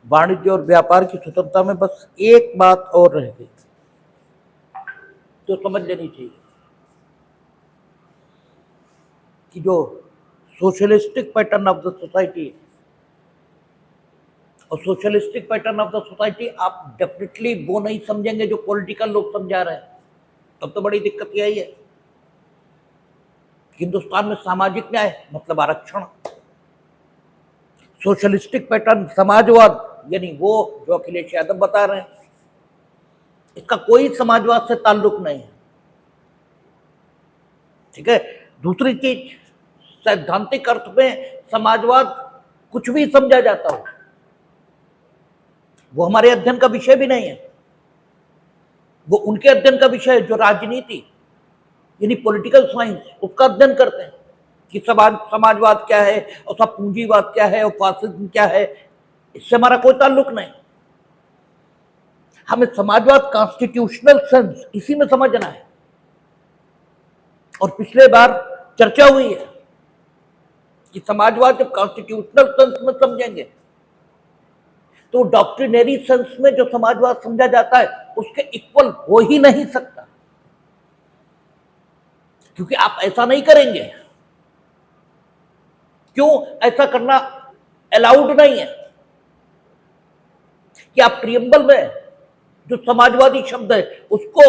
वाणिज्य और व्यापार की स्वतंत्रता में बस एक बात और रह गई जो समझ लेनी चाहिए कि जो socialistic pattern of the society और socialistic pattern of the society आप डेफिनेटली वो नहीं समझेंगे जो पॉलिटिकल लोग समझा रहे हैं। तब तो बड़ी दिक्कत यही है। हिंदुस्तान में सामाजिक न्याय मतलब आरक्षण, सोशलिस्टिक पैटर्न समाजवाद यानी वो जो अखिलेश यादव बता रहे हैं, इसका कोई समाजवाद से ताल्लुक नहीं है। ठीक है। दूसरी चीज, सैद्धांतिक अर्थ में समाजवाद कुछ भी समझा जाता हो, वो हमारे अध्ययन का विषय भी नहीं है। वो उनके अध्ययन का विषय है जो राजनीति यानी पॉलिटिकल साइंस उसका अध्ययन करते हैं कि समाजवाद क्या है और सब पूंजीवाद क्या है और फासिज्म क्या है। इससे हमारा कोई ताल्लुक नहीं। हमें समाजवाद कॉन्स्टिट्यूशनल सेंस इसी में समझना है। और पिछले बार चर्चा हुई है कि समाजवाद जब कॉन्स्टिट्यूशनल सेंस में समझेंगे तो डॉक्ट्रिनरी सेंस में जो समाजवाद समझा जाता है उसके इक्वल हो ही नहीं सकता, क्योंकि आप ऐसा नहीं करेंगे। क्यों ऐसा करना अलाउड नहीं है कि आप प्रियम्बल में जो समाजवादी शब्द है उसको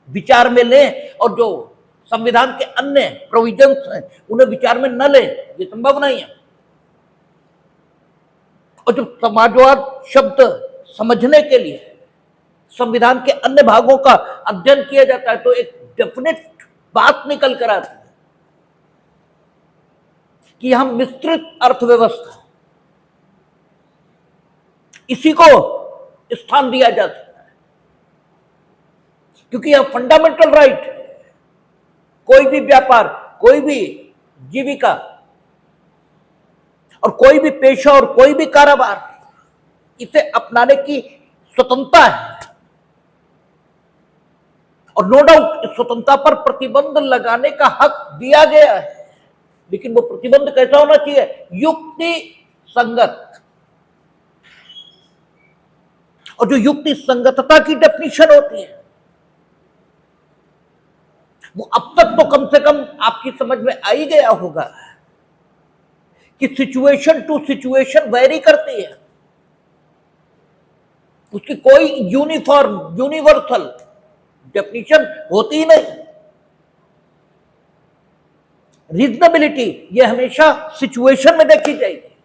विचार में लें और जो संविधान के अन्य प्रोविजंस हैं उन्हें विचार में न लें, ये संभव नहीं है। और जब समाजवाद शब्द समझने के लिए संविधान के अन्य भागों का अध्ययन किया जाता है तो एक डेफिनेट बात निकल कर आती है कि हम मिश्रित अर्थव्यवस्था इसी को स्थान दिया जा सकता है, क्योंकि यह फंडामेंटल राइट, कोई भी व्यापार, कोई भी जीविका और कोई भी पेशा और कोई भी कारोबार इसे अपनाने की स्वतंत्रता है। और नो डाउट इस स्वतंत्रता पर प्रतिबंध लगाने का हक दिया गया है, लेकिन वो प्रतिबंध कैसा होना चाहिए? युक्ति संगत। और जो युक्ति संगतता की डेफिनेशन होती है वो अब तक तो कम से कम आपकी समझ में आ ही गया होगा कि सिचुएशन टू सिचुएशन वेरी करती है, उसकी कोई यूनिफॉर्म यूनिवर्सल डेफिनेशन होती ही नहीं। रीजनेबिलिटी ये हमेशा सिचुएशन में देखी जाएगी।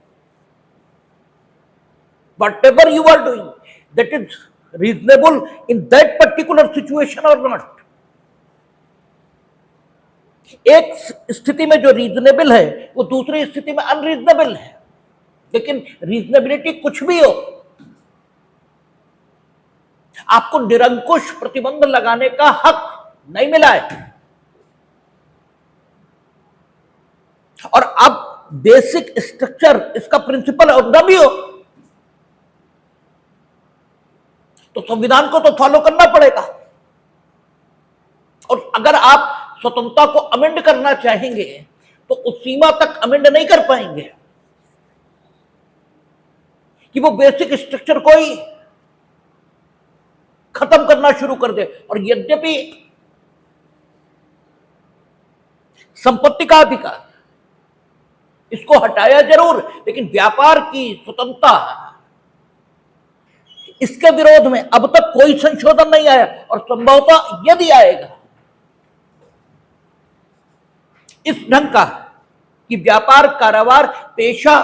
Whatever you are doing that is reasonable in that particular situation और नॉट। एक स्थिति में जो रीजनेबल है वो दूसरी स्थिति में अनरीजनेबल है, लेकिन रीजनेबिलिटी कुछ भी हो, आपको निरंकुश प्रतिबंध लगाने का हक नहीं मिला है। और अब बेसिक स्ट्रक्चर इसका प्रिंसिपल और न भी हो तो संविधान को तो फॉलो करना पड़ेगा। और अगर आप स्वतंत्रता को अमेंड करना चाहेंगे तो उस सीमा तक अमेंड नहीं कर पाएंगे कि वो बेसिक स्ट्रक्चर को ही खत्म करना शुरू कर दे। और यद्यपि संपत्ति का अधिकार इसको हटाया जरूर, लेकिन व्यापार की स्वतंत्रता इसके विरोध में अब तक कोई संशोधन नहीं आया। और संभवतः यदि आएगा इस ढंग का कि व्यापार, कारोबार, पेशा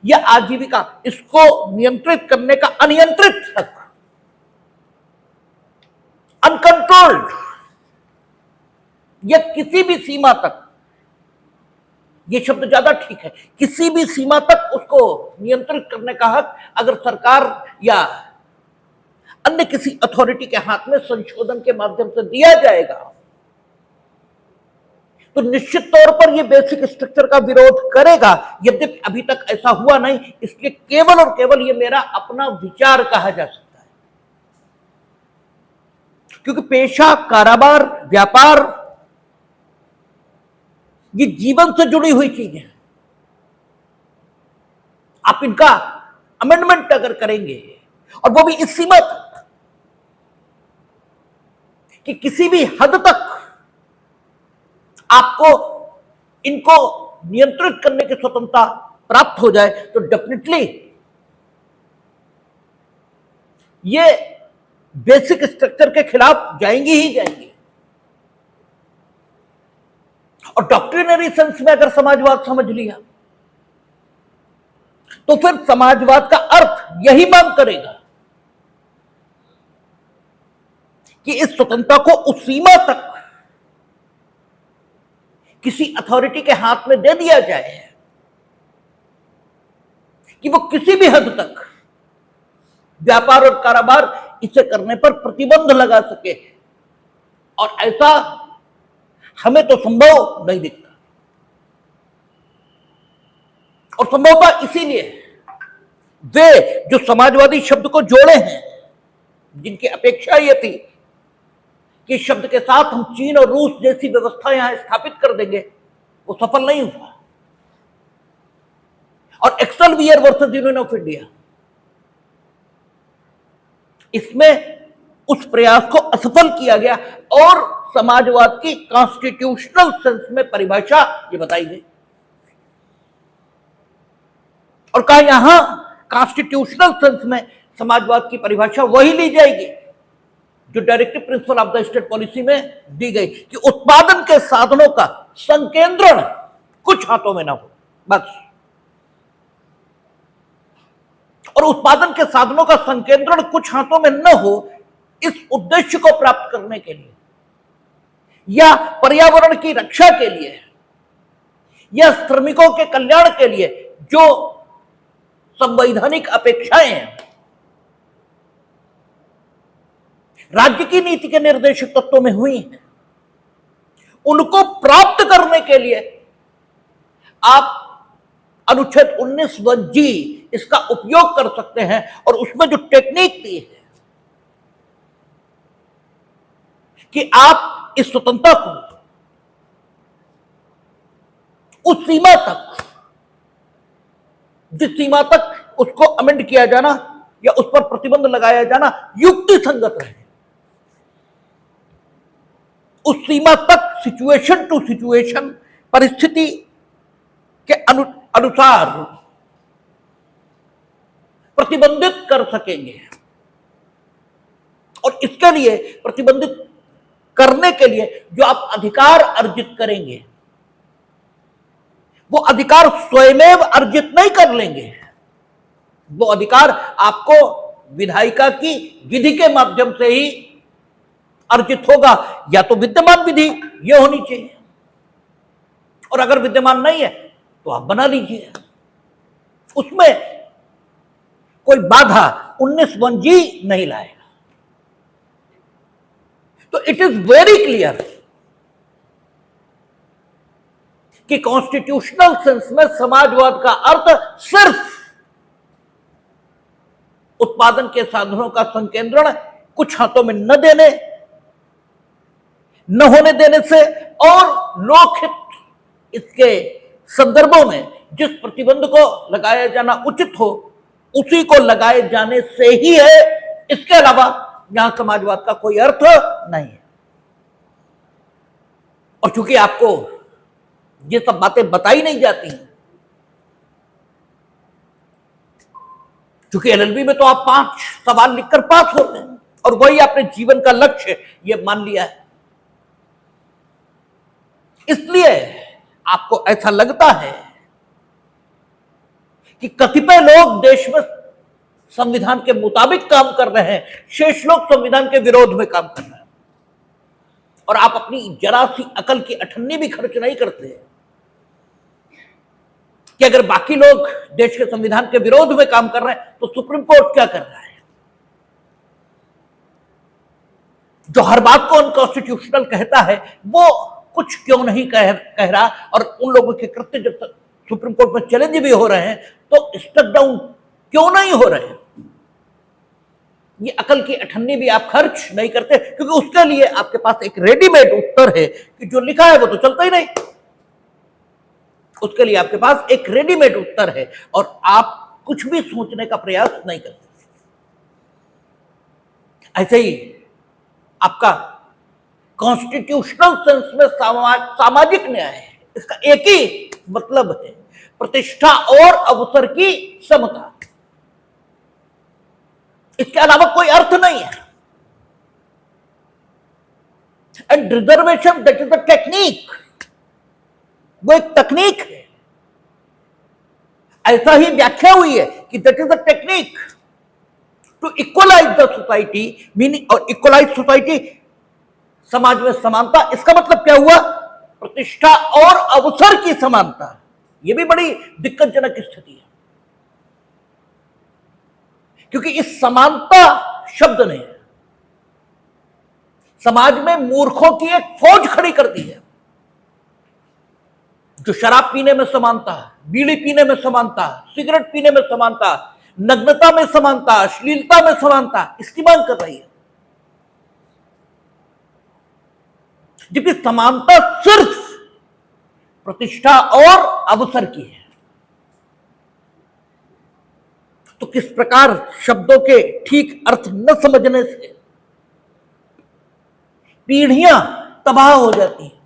या आजीविका इसको नियंत्रित करने का अनियंत्रित हक, अनकंट्रोल्ड, या किसी भी सीमा तक, ये शब्द ज्यादा ठीक है, किसी भी सीमा तक उसको नियंत्रित करने का हक अगर सरकार या अन्य किसी अथॉरिटी के हाथ में संशोधन के माध्यम से दिया जाएगा तो निश्चित तौर पर यह बेसिक स्ट्रक्चर का विरोध करेगा। यद्यपि अभी तक ऐसा हुआ नहीं, इसलिए केवल और केवल यह मेरा अपना विचार कहा जा सकता है, क्योंकि पेशा, कारोबार, व्यापार ये जीवन से जुड़ी हुई चीजें हैं। आप इनका अमेंडमेंट अगर करेंगे, और वो भी इस सीमा तक कि किसी भी हद तक आपको इनको नियंत्रित करने की स्वतंत्रता प्राप्त हो जाए, तो डेफिनेटली ये बेसिक स्ट्रक्चर के खिलाफ जाएंगी ही जाएंगी। और डॉक्ट्रिनरी सेंस में अगर समाजवाद समझ लिया, तो फिर समाजवाद का अर्थ यही मांग करेगा कि इस स्वतंत्रता को उस सीमा तक किसी अथॉरिटी के हाथ में दे दिया जाए कि वो किसी भी हद तक व्यापार और कारोबार इसे करने पर प्रतिबंध लगा सके। और ऐसा हमें तो संभव नहीं दिखता, और संभवतः इसीलिए वे जो समाजवादी शब्द को जोड़े हैं, जिनकी अपेक्षा यह थी कि इस शब्द के साथ हम चीन और रूस जैसी व्यवस्था यहां स्थापित कर देंगे, वो सफल नहीं हुआ। और एक्सेलवियर वर्सेस यूनियन ऑफ इंडिया, इसमें उस प्रयास को असफल किया गया और समाजवाद की कॉन्स्टिट्यूशनल सेंस में परिभाषा ये बताई गई, और कहा यहां कॉन्स्टिट्यूशनल सेंस में समाजवाद की परिभाषा वही ली जाएगी जो directive principle of the state policy में दी गई कि उत्पादन के साधनों का संकेंद्रण कुछ हाथों में ना हो, बस। और उत्पादन के साधनों का संकेंद्रण कुछ हाथों में न हो, इस उद्देश्य को प्राप्त करने के लिए या पर्यावरण की रक्षा के लिए या श्रमिकों के कल्याण के लिए जो संवैधानिक अपेक्षाएं हैं, राज्य की नीति के निर्देशक तत्वों में हुई हैं, उनको प्राप्त करने के लिए आप अनुच्छेद 19(1)(g) इसका उपयोग कर सकते हैं। और उसमें जो टेक्निक दी है कि आप इस स्वतंत्रता को उस सीमा तक, जिस सीमा तक उसको अमेंड किया जाना या उस पर प्रतिबंध लगाया जाना युक्ति संगत रहे, उस सीमा तक सिचुएशन टू सिचुएशन, परिस्थिति के अनुसार प्रतिबंधित कर सकेंगे। और इसके लिए, प्रतिबंधित करने के लिए जो आप अधिकार अर्जित करेंगे, वो अधिकार स्वयमेव अर्जित नहीं कर लेंगे, वो अधिकार आपको विधायिका की विधि के माध्यम से ही अर्जित होगा। या तो विद्यमान विधि ये होनी चाहिए, और अगर विद्यमान नहीं है तो आप बना लीजिए, उसमें कोई बाधा 19(1)(g) नहीं लाएगा। तो इट इज वेरी क्लियर कि कॉन्स्टिट्यूशनल सेंस में समाजवाद का अर्थ सिर्फ उत्पादन के साधनों का संकेंद्रण कुछ हाथों में न देने, न होने देने से, और लोकहित इसके संदर्भों में जिस प्रतिबंध को लगाया जाना उचित हो उसी को लगाए जाने से ही है। इसके अलावा यहां समाजवाद का कोई अर्थ नहीं है। और चूंकि आपको ये सब बातें बताई नहीं जाती हैं, चूंकि एलएलबी में तो आप 5 सवाल लिखकर पास होते हैं और वही आपने जीवन का लक्ष्य ये मान लिया है, इसलिए आपको ऐसा लगता है कि कतिपय लोग देश में संविधान के मुताबिक काम कर रहे हैं, शेष लोग संविधान के विरोध में काम कर रहे हैं, और आप अपनी जरा सी अकल की अठन्नी भी खर्च नहीं करते कि अगर बाकी लोग देश के संविधान के विरोध में काम कर रहे हैं तो सुप्रीम कोर्ट क्या कर रहा है, जो हर बात को अनकॉन्स्टिट्यूशनल कहता है, वो कुछ क्यों नहीं कह रहा। और उन लोगों के कृत्य जब सुप्रीम कोर्ट में चैलेंज भी हो रहे हैं तो स्टेप डाउन क्यों नहीं हो रहे हैं, ये अकल की अठन्नी भी आप खर्च नहीं करते, क्योंकि उसके लिए आपके पास एक रेडीमेड उत्तर है कि जो लिखा है वो तो चलता ही नहीं। उसके लिए आपके पास एक रेडीमेड उत्तर है और आप कुछ भी सोचने का प्रयास नहीं करते। ऐसे ही आपका कॉन्स्टिट्यूशनल सेंस में सामाजिक न्याय है, इसका एक ही मतलब है, प्रतिष्ठा और अवसर की समता। इसके अलावा कोई अर्थ नहीं है। And reservation that is the technique, वो एक तकनीक है। ऐसा ही व्याख्या हुई है कि that is the technique to equalise the society, meaning, और इक्वलाइज सोसाइटी, समाज में समानता। इसका मतलब क्या हुआ? प्रतिष्ठा और अवसर की समानता। यह भी बड़ी दिक्कतजनक स्थिति है, क्योंकि इस समानता शब्द ने समाज में मूर्खों की एक फौज खड़ी कर दी है। जो शराब पीने में समानता, बीड़ी पीने में समानता, सिगरेट पीने में समानता, नग्नता में समानता, अश्लीलता में समानता, इसकी मांग कर रही है। जबकि समानता सिर्फ प्रतिष्ठा और अवसर की है। तो किस प्रकार शब्दों के ठीक अर्थ न समझने से पीढ़ियां तबाह हो जाती हैं।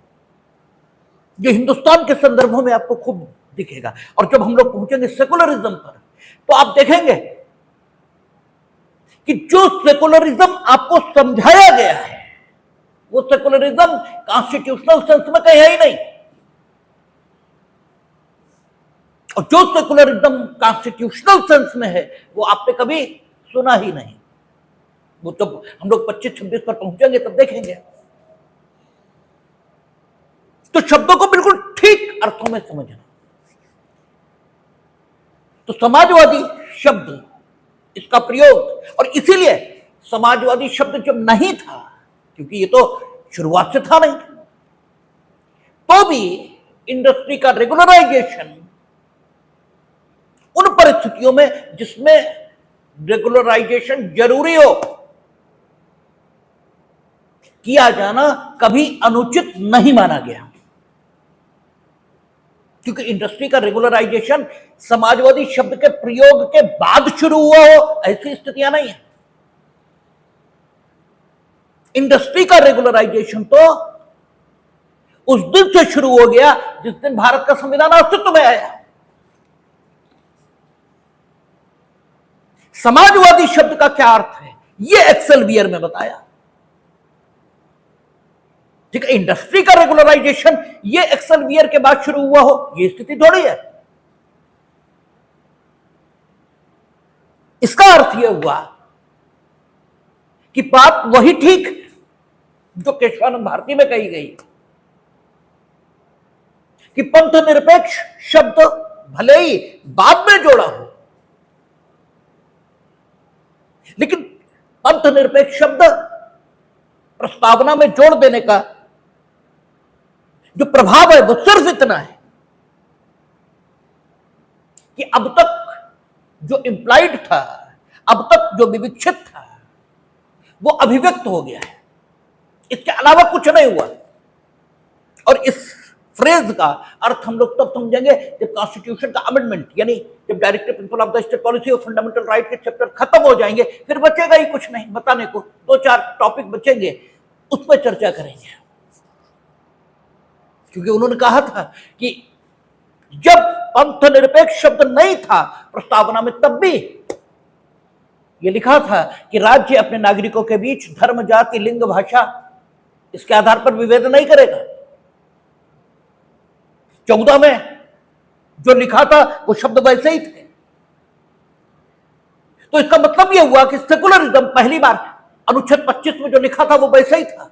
ये हिंदुस्तान के संदर्भों में आपको खूब दिखेगा। और जब हम लोग पहुंचेंगे सेकुलरिज्म पर, तो आप देखेंगे कि जो सेकुलरिज्म आपको समझाया गया है, वो सेकुलरिज्म कॉन्स्टिट्यूशनल सेंस में कहीं है ही नहीं। और जो सेकुलरिज्म कॉन्स्टिट्यूशनल सेंस में है, वो आपने कभी सुना ही नहीं। वो जब हम लोग 25-26 पर पहुंचेंगे तब देखेंगे। तो शब्दों को बिल्कुल ठीक अर्थों में समझना। तो समाजवादी शब्द, इसका प्रयोग, और इसीलिए समाजवादी शब्द जब नहीं था, क्योंकि ये तो शुरुआत से था नहीं, तो भी इंडस्ट्री का रेगुलराइजेशन उन परिस्थितियों में जिसमें रेगुलराइजेशन जरूरी हो, किया जाना कभी अनुचित नहीं माना गया। क्योंकि इंडस्ट्री का रेगुलराइजेशन समाजवादी शब्द के प्रयोग के बाद शुरू हुआ हो, ऐसी स्थितियां नहीं है। इंडस्ट्री का रेगुलराइजेशन तो उस दिन से शुरू हो गया जिस दिन भारत का संविधान अस्तित्व में आया। समाजवादी शब्द का क्या अर्थ है, यह एक्सेलवियर में बताया। ठीक है, इंडस्ट्री का रेगुलराइजेशन ये एक्सेलवियर के बाद शुरू हुआ हो, ये स्थिति थोड़ी है। इसका अर्थ यह हुआ कि बात वही ठीक जो केशवानंद भारती में कही गई कि पंथ निरपेक्ष शब्द भले ही बाद में जोड़ा हो, लेकिन पंथ निरपेक्ष शब्द प्रस्तावना में जोड़ देने का जो प्रभाव है वो सिर्फ इतना है कि अब तक जो इंप्लाइड था, अब तक जो विवक्षित था, वो अभिव्यक्त हो गया है। इसके अलावा कुछ नहीं हुआ। और इस फ्रेज का अर्थ हम लोग तब समझेंगे जब कॉन्स्टिट्यूशन का अमेंडमेंट, यानी जब directive principle of the state policy of fundamental right के चैप्टर खत्म हो जाएंगे, फिर बचेगा ही कुछ नहीं बताने को। 2-4 टॉपिक बचेंगे, उस पर चर्चा करेंगे। क्योंकि उन्होंने कहा था कि जब पंथ निरपेक्ष शब्द नहीं था प्रस्तावना में, तब भी यह लिखा था कि राज्य अपने नागरिकों के बीच धर्म, जाति, लिंग, भाषा इसके आधार पर विभेद नहीं करेगा। 14 में जो लिखा था वो शब्द वैसे ही थे। तो इसका मतलब यह हुआ कि सेकुलरिज्म पहली बार अनुच्छेद 25 में जो लिखा था वो वैसे ही था,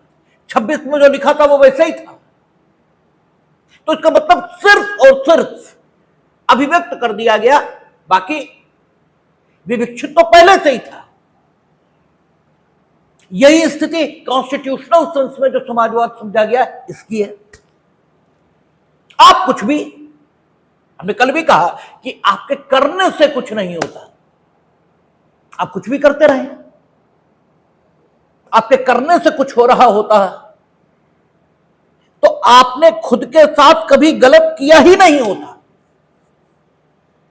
26 में जो लिखा था वो वैसे ही था। तो इसका मतलब सिर्फ और सिर्फ अभिव्यक्त कर दिया गया, बाकी विवक्षित तो पहले से ही था। यही स्थिति कॉन्स्टिट्यूशनल सेंस में जो समाजवाद समझा गया इसकी है। आप कुछ भी, हमने कल भी कहा कि आपके करने से कुछ नहीं होता। आप कुछ भी करते रहे, आपके करने से कुछ हो रहा होता है तो आपने खुद के साथ कभी गलत किया ही नहीं होता।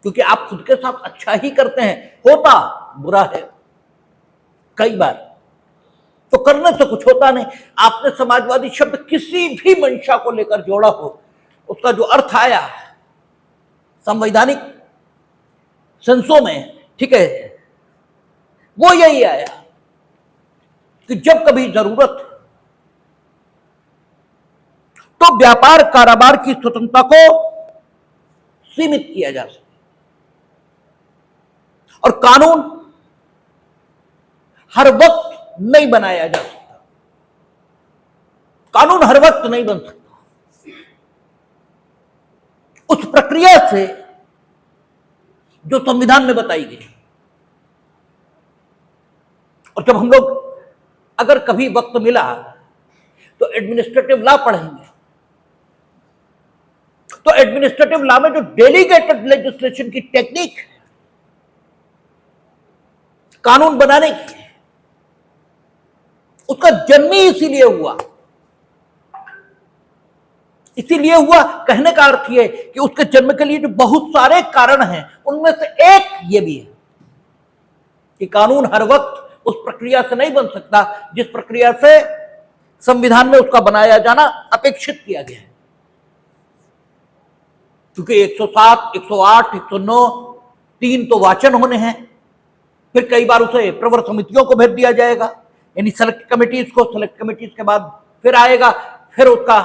क्योंकि आप खुद के साथ अच्छा ही करते हैं, होता बुरा है कई बार, तो करने से कुछ होता नहीं। आपने समाजवादी शब्द किसी भी मंशा को लेकर जोड़ा हो, उसका जो अर्थ आया संवैधानिक सेंसों में, ठीक है, वो यही आया कि जब कभी जरूरत तो व्यापार कारोबार की स्वतंत्रता को सीमित किया जा सके, और कानून हर वक्त नहीं बनाया जा सकता, कानून हर वक्त नहीं बन सकता। उस प्रक्रिया से जो संविधान में बताई गई, और जब हम लोग अगर कभी वक्त मिला तो एडमिनिस्ट्रेटिव लॉ पढ़ेंगे, तो एडमिनिस्ट्रेटिव लॉ में जो डेलीगेटेड लेजिस्लेशन की टेक्निक है कानून बनाने की, उसका जन्म ही इसीलिए हुआ। इसीलिए हुआ कहने का अर्थ यह कि उसके जन्म के लिए जो बहुत सारे कारण हैं, उनमें से एक ये भी है कि कानून हर वक्त उस प्रक्रिया से नहीं बन सकता जिस प्रक्रिया से संविधान में उसका बनाया जाना अपेक्षित किया गया है। क्योंकि 107, 108, 109 3 तो वाचन होने हैं, फिर कई बार उसे प्रवर समितियों को भेज दिया जाएगा, यानी सेलेक्ट कमेटीज को, सेलेक्ट कमेटीज के बाद फिर आएगा, फिर उसका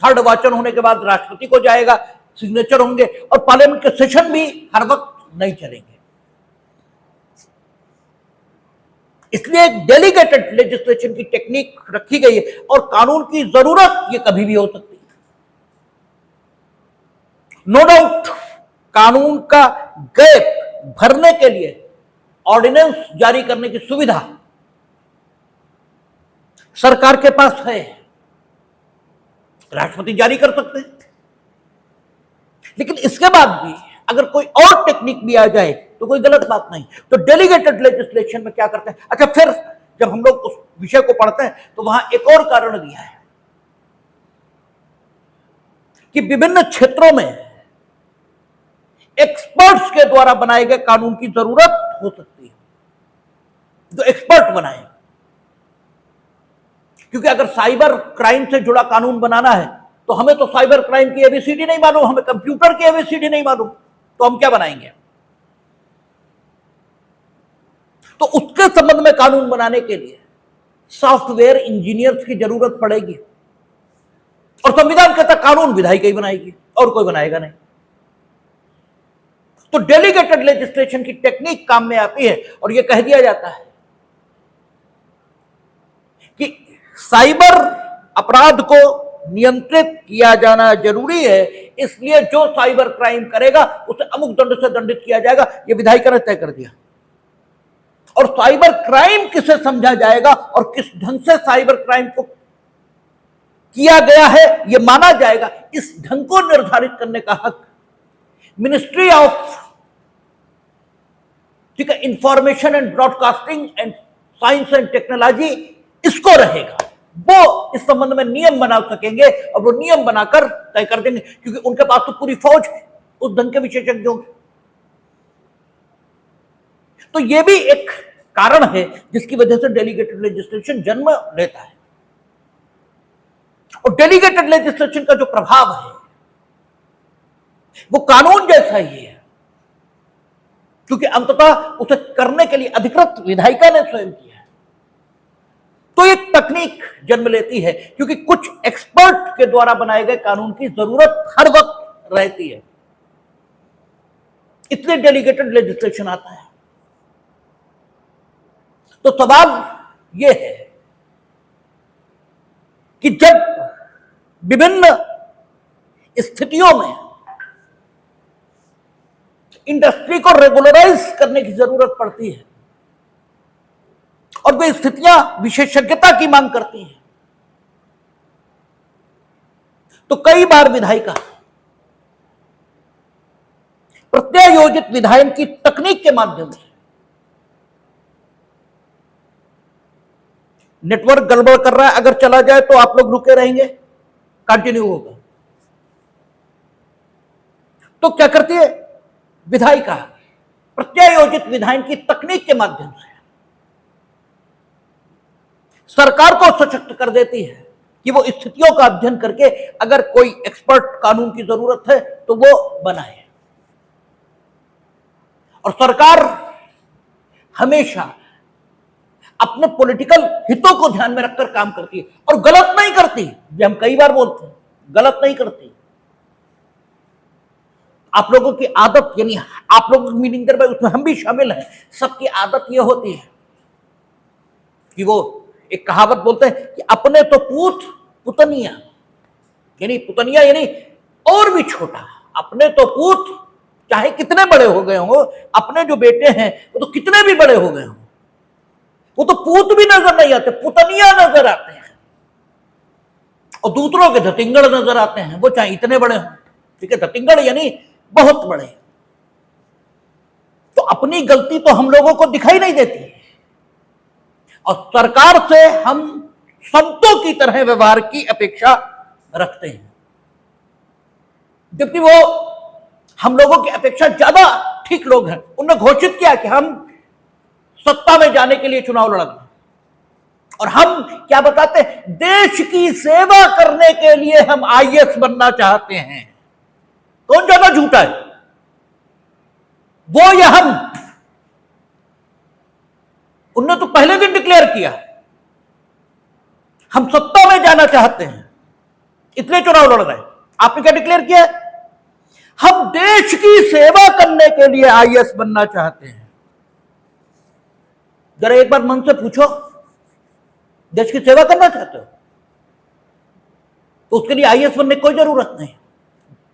थर्ड वाचन होने के बाद राष्ट्रपति को जाएगा, सिग्नेचर होंगे, और पार्लियामेंट के सेशन भी हर वक्त नहीं चलेंगे। इसलिए एक डेलीगेटेड लेजिस्लेशन की टेक्निक रखी गई है, और कानून की जरूरत ये कभी भी हो सकती है। नो डाउट कानून का गैप भरने के लिए ऑर्डिनेंस जारी करने की सुविधा सरकार के पास है, राष्ट्रपति जारी कर सकते हैं, लेकिन इसके बाद भी अगर कोई और टेक्निक भी आ जाए तो कोई गलत बात नहीं। तो डेलीगेटेड लेजिस्लेशन में क्या करते हैं? अच्छा, फिर जब हम लोग उस विषय को पढ़ते हैं तो वहां एक और कारण दिया है कि विभिन्न क्षेत्रों में एक्सपर्ट्स के द्वारा बनाए गए कानून की जरूरत हो सकती है, जो एक्सपर्ट बनाए। क्योंकि अगर साइबर क्राइम से जुड़ा कानून बनाना है तो हमें तो साइबर क्राइम की एबीसीडी नहीं मालूम, हमें कंप्यूटर की एबीसीडी नहीं मालूम, तो हम क्या बनाएंगे? तो उसके संबंध में कानून बनाने के लिए सॉफ्टवेयर इंजीनियर्स की जरूरत पड़ेगी, और संविधान कहता कानून विधायिका ही बनाएगी और कोई बनाएगा नहीं। तो डेलीगेटेड लेजिस्लेशन की टेक्निक काम में आती है, और यह कह दिया जाता है कि साइबर अपराध को नियंत्रित किया जाना जरूरी है, इसलिए जो साइबर क्राइम करेगा उसे अमुक दंड से दंडित किया जाएगा, यह विधायिका ने तय कर दिया। और साइबर क्राइम किसे समझा जाएगा और किस ढंग से साइबर क्राइम को किया गया है यह माना जाएगा, इस ढंग को निर्धारित करने का हक मिनिस्ट्री ऑफ, ठीक है, information and broadcasting and science and technology, इसको रहेगा। वो इस संबंध में नियम बना सकेंगे, और वो नियम बनाकर तय कर देंगे, क्योंकि उनके पास तो पूरी फौज है उस ढंग के विशेषज्ञों। तो ये भी एक कारण है जिसकी वजह से डेलीगेटेड लेजिस्लेशन जन्म लेता है। और डेलीगेटेड लेजिस्लेशन का जो प्रभाव है वो कानून जैसा ही है, क्योंकि अंततः उसे करने के लिए अधिकृत विधायिका ने स्वयं किया है। तो एक तकनीक जन्म लेती है, क्योंकि कुछ एक्सपर्ट के द्वारा बनाए गए कानून की जरूरत हर वक्त रहती है, इसलिए डेलीगेटेड लेजिस्लेशन आता है। तो सवाल यह है कि जब विभिन्न स्थितियों में इंडस्ट्री को रेगुलराइज करने की जरूरत पड़ती है, और वे स्थितियां विशेषज्ञता की मांग करती हैं, तो कई बार विधायिका प्रत्यायोजित विधायन की तकनीक के माध्यम से नेटवर्क गड़बड़ कर रहा है, अगर चला जाए तो आप लोग रुके रहेंगे, कंटिन्यू होगा। तो क्या करती है विधायिका प्रत्यायोजित विधायन की तकनीक के माध्यम से सरकार को सशक्त कर देती है कि वो स्थितियों का अध्ययन करके अगर कोई एक्सपर्ट कानून की जरूरत है तो वो बनाए। और सरकार हमेशा अपने पॉलिटिकल हितों को ध्यान में रखकर काम करती है और गलत नहीं करती। ये हम कई बार बोलते हैं, गलत नहीं करती। आप लोगों की आदत, यानी आप लोगों की मीनिंग भाई उसमें हम भी शामिल हैं, सबकी आदत ये होती है कि वो एक कहावत बोलते हैं कि अपने तो पूत पुतनिया, यानी पुतनिया यानी और भी छोटा, अपने तो पूत चाहे कितने बड़े हो गए हों, अपने जो बेटे हैं वो तो कितने भी बड़े हो गए हों, वो तो पूत भी नजर नहीं आते, पुतनिया नजर आते हैं। और दूसरों के धतिंगड़ नजर आते हैं, वो चाहे इतने बड़े हों। ठीक है, धतिंगड़ यानी बहुत बड़े। तो अपनी गलती तो हम लोगों को दिखाई नहीं देती और सरकार से हम संतों की तरह व्यवहार की अपेक्षा रखते हैं, जबकि वो हम लोगों की अपेक्षा ज्यादा ठीक लोग हैं। उन्होंने घोषित किया कि हम सत्ता में जाने के लिए चुनाव लड़ेंगे और हम क्या बताते हैं, देश की सेवा करने के लिए हम आईएएस बनना चाहते हैं। कौन ज्यादा झूठा है, वो या हम? उन्होंने तो पहले दिन डिक्लेयर किया हम सत्ता में जाना चाहते हैं, इसलिए चुनाव लड़ रहे हैं। आपने क्या डिक्लेयर किया? हम देश की सेवा करने के लिए आईएएस बनना चाहते हैं। जरा एक बार मन से पूछो, देश की सेवा करना चाहते हो तो उसके लिए आईएएस बनने की कोई जरूरत नहीं।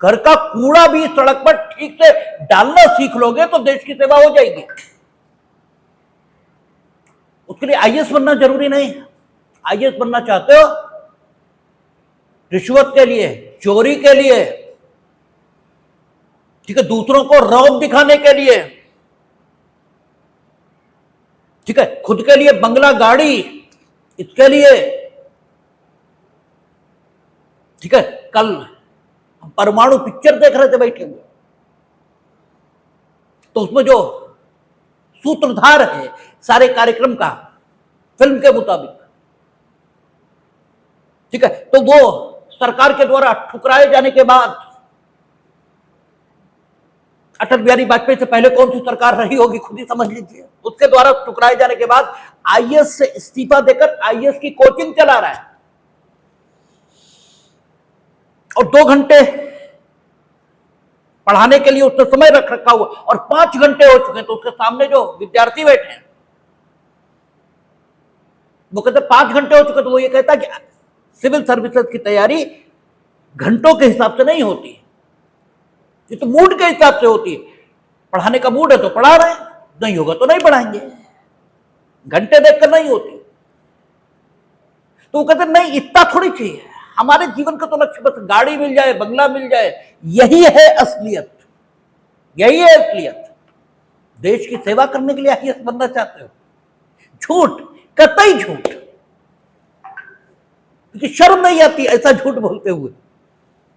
घर का कूड़ा भी सड़क पर ठीक से डालना सीख लोगे तो देश की सेवा हो जाएगी। उसके लिए आईएएस बनना जरूरी नहीं है। आईएएस बनना चाहते हो रिश्वत के लिए, चोरी के लिए, ठीक है, दूसरों को रौब दिखाने के लिए, ठीक है, खुद के लिए बंगला गाड़ी, इसके लिए, ठीक है। कल हम परमाणु पिक्चर देख रहे थे बैठे हुए, तो उसमें जो सूत्रधार है सारे कार्यक्रम का फिल्म के मुताबिक, ठीक है, तो वो सरकार के द्वारा ठुकराए जाने के बाद, अटल बिहारी वाजपेयी से पहले कौन सी सरकार रही होगी खुद ही समझ लीजिए, उसके द्वारा ठुकराए जाने के बाद आईएएस से इस्तीफा देकर आईएएस की कोचिंग चला रहा है और 2 घंटे पढ़ाने के लिए उसने समय रख रखा हुआ और 5 घंटे हो चुके हैं। तो उसके सामने जो विद्यार्थी बैठे हैं वो कहते 5 घंटे हो चुके, तो वो ये कहता कि सिविल सर्विसेज की तैयारी घंटों के हिसाब से नहीं होती, ये तो मूड के हिसाब से होती है। पढ़ाने का मूड है तो पढ़ा रहे हैं, नहीं होगा तो नहीं पढ़ाएंगे, घंटे देखकर नहीं होती। तो वो कहते नहीं, इतना थोड़ी चाहिए, हमारे जीवन का तो लक्ष्य बस गाड़ी मिल जाए, बंगला मिल जाए, यही है असलियत, यही है असलियत। देश की सेवा करने के लिए आईएएस बनना चाहते हो? झूठ, कतई झूठ, क्योंकि शर्म नहीं आती ऐसा झूठ बोलते हुए।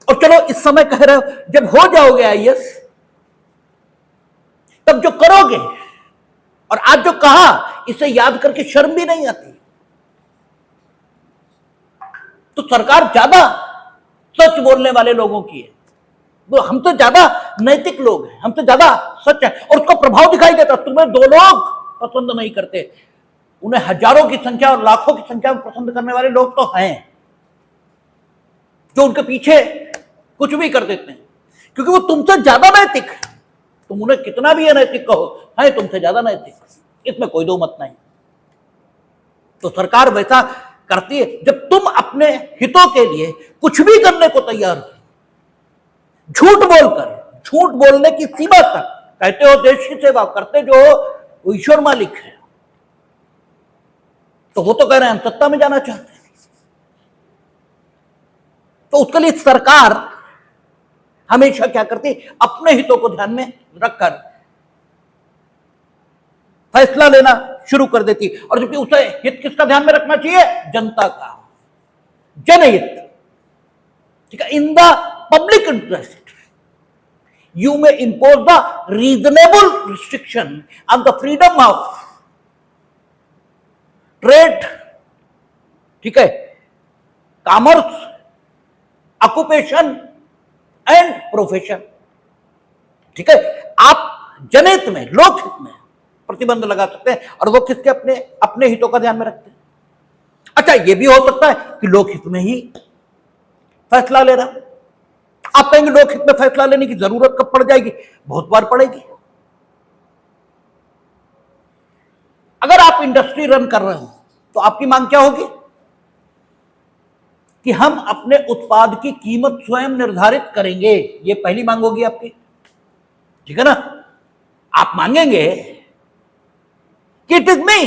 और चलो इस समय कह रहे हो जब हो जाओगे आईएएस तब जो करोगे, और आज जो कहा इसे याद करके शर्म भी नहीं आती। तो सरकार ज्यादा सच बोलने वाले लोगों की है, वो हमसे ज्यादा नैतिक लोग हैं, हमसे ज्यादा सच है और उसका प्रभाव दिखाई देता। तुम्हें 2 लोग पसंद नहीं करते, उन्हें हजारों की संख्या और लाखों की संख्या में पसंद करने वाले लोग तो हैं जो उनके पीछे कुछ भी कर देते हैं, क्योंकि वो तुमसे ज्यादा नैतिक है। तुम उन्हें कितना भी अनैतिक कहो, है तुमसे ज्यादा नैतिक, इसमें कोई दो मत नहीं। तो सरकार वैसा करती है जब तुम अपने हितों के लिए कुछ भी करने को तैयार हो, झूठ बोलकर, झूठ बोलने की सीमा तक कहते हो देश की सेवा करते जो वो ईश्वर मालिक है। तो वो तो कह रहे हैं हम सत्ता में जाना चाहते हैं, तो उसके लिए सरकार हमेशा क्या करती, अपने हितों को ध्यान में रखकर फैसला लेना शुरू कर देती। और जबकि उसे हित किसका ध्यान में रखना चाहिए? जनता का, जनहित, ठीक है, in the public interest. You may impose the reasonable restriction on the freedom of trade, ठीक है, कॉमर्स, ऑक्यूपेशन एंड प्रोफेशन, ठीक है। आप जनहित में, लोकहित में प्रतिबंध लगा सकते हैं, और वो किसके, अपने अपने हितों का ध्यान में रखते हैं। अच्छा, ये भी हो सकता है कि लोकहित में ही फैसला ले रहा। आप कहेंगे लोकहित में फैसला लेने की जरूरत कब पड़ जाएगी? बहुत बार पड़ेगी। अगर आप इंडस्ट्री रन कर रहे हो तो आपकी मांग क्या होगी कि हम अपने उत्पाद की कीमत स्वयं निर्धारित करेंगे। ये पहली मांग होगी आपकी, ठीक है ना। आप मांगेंगे कि it is me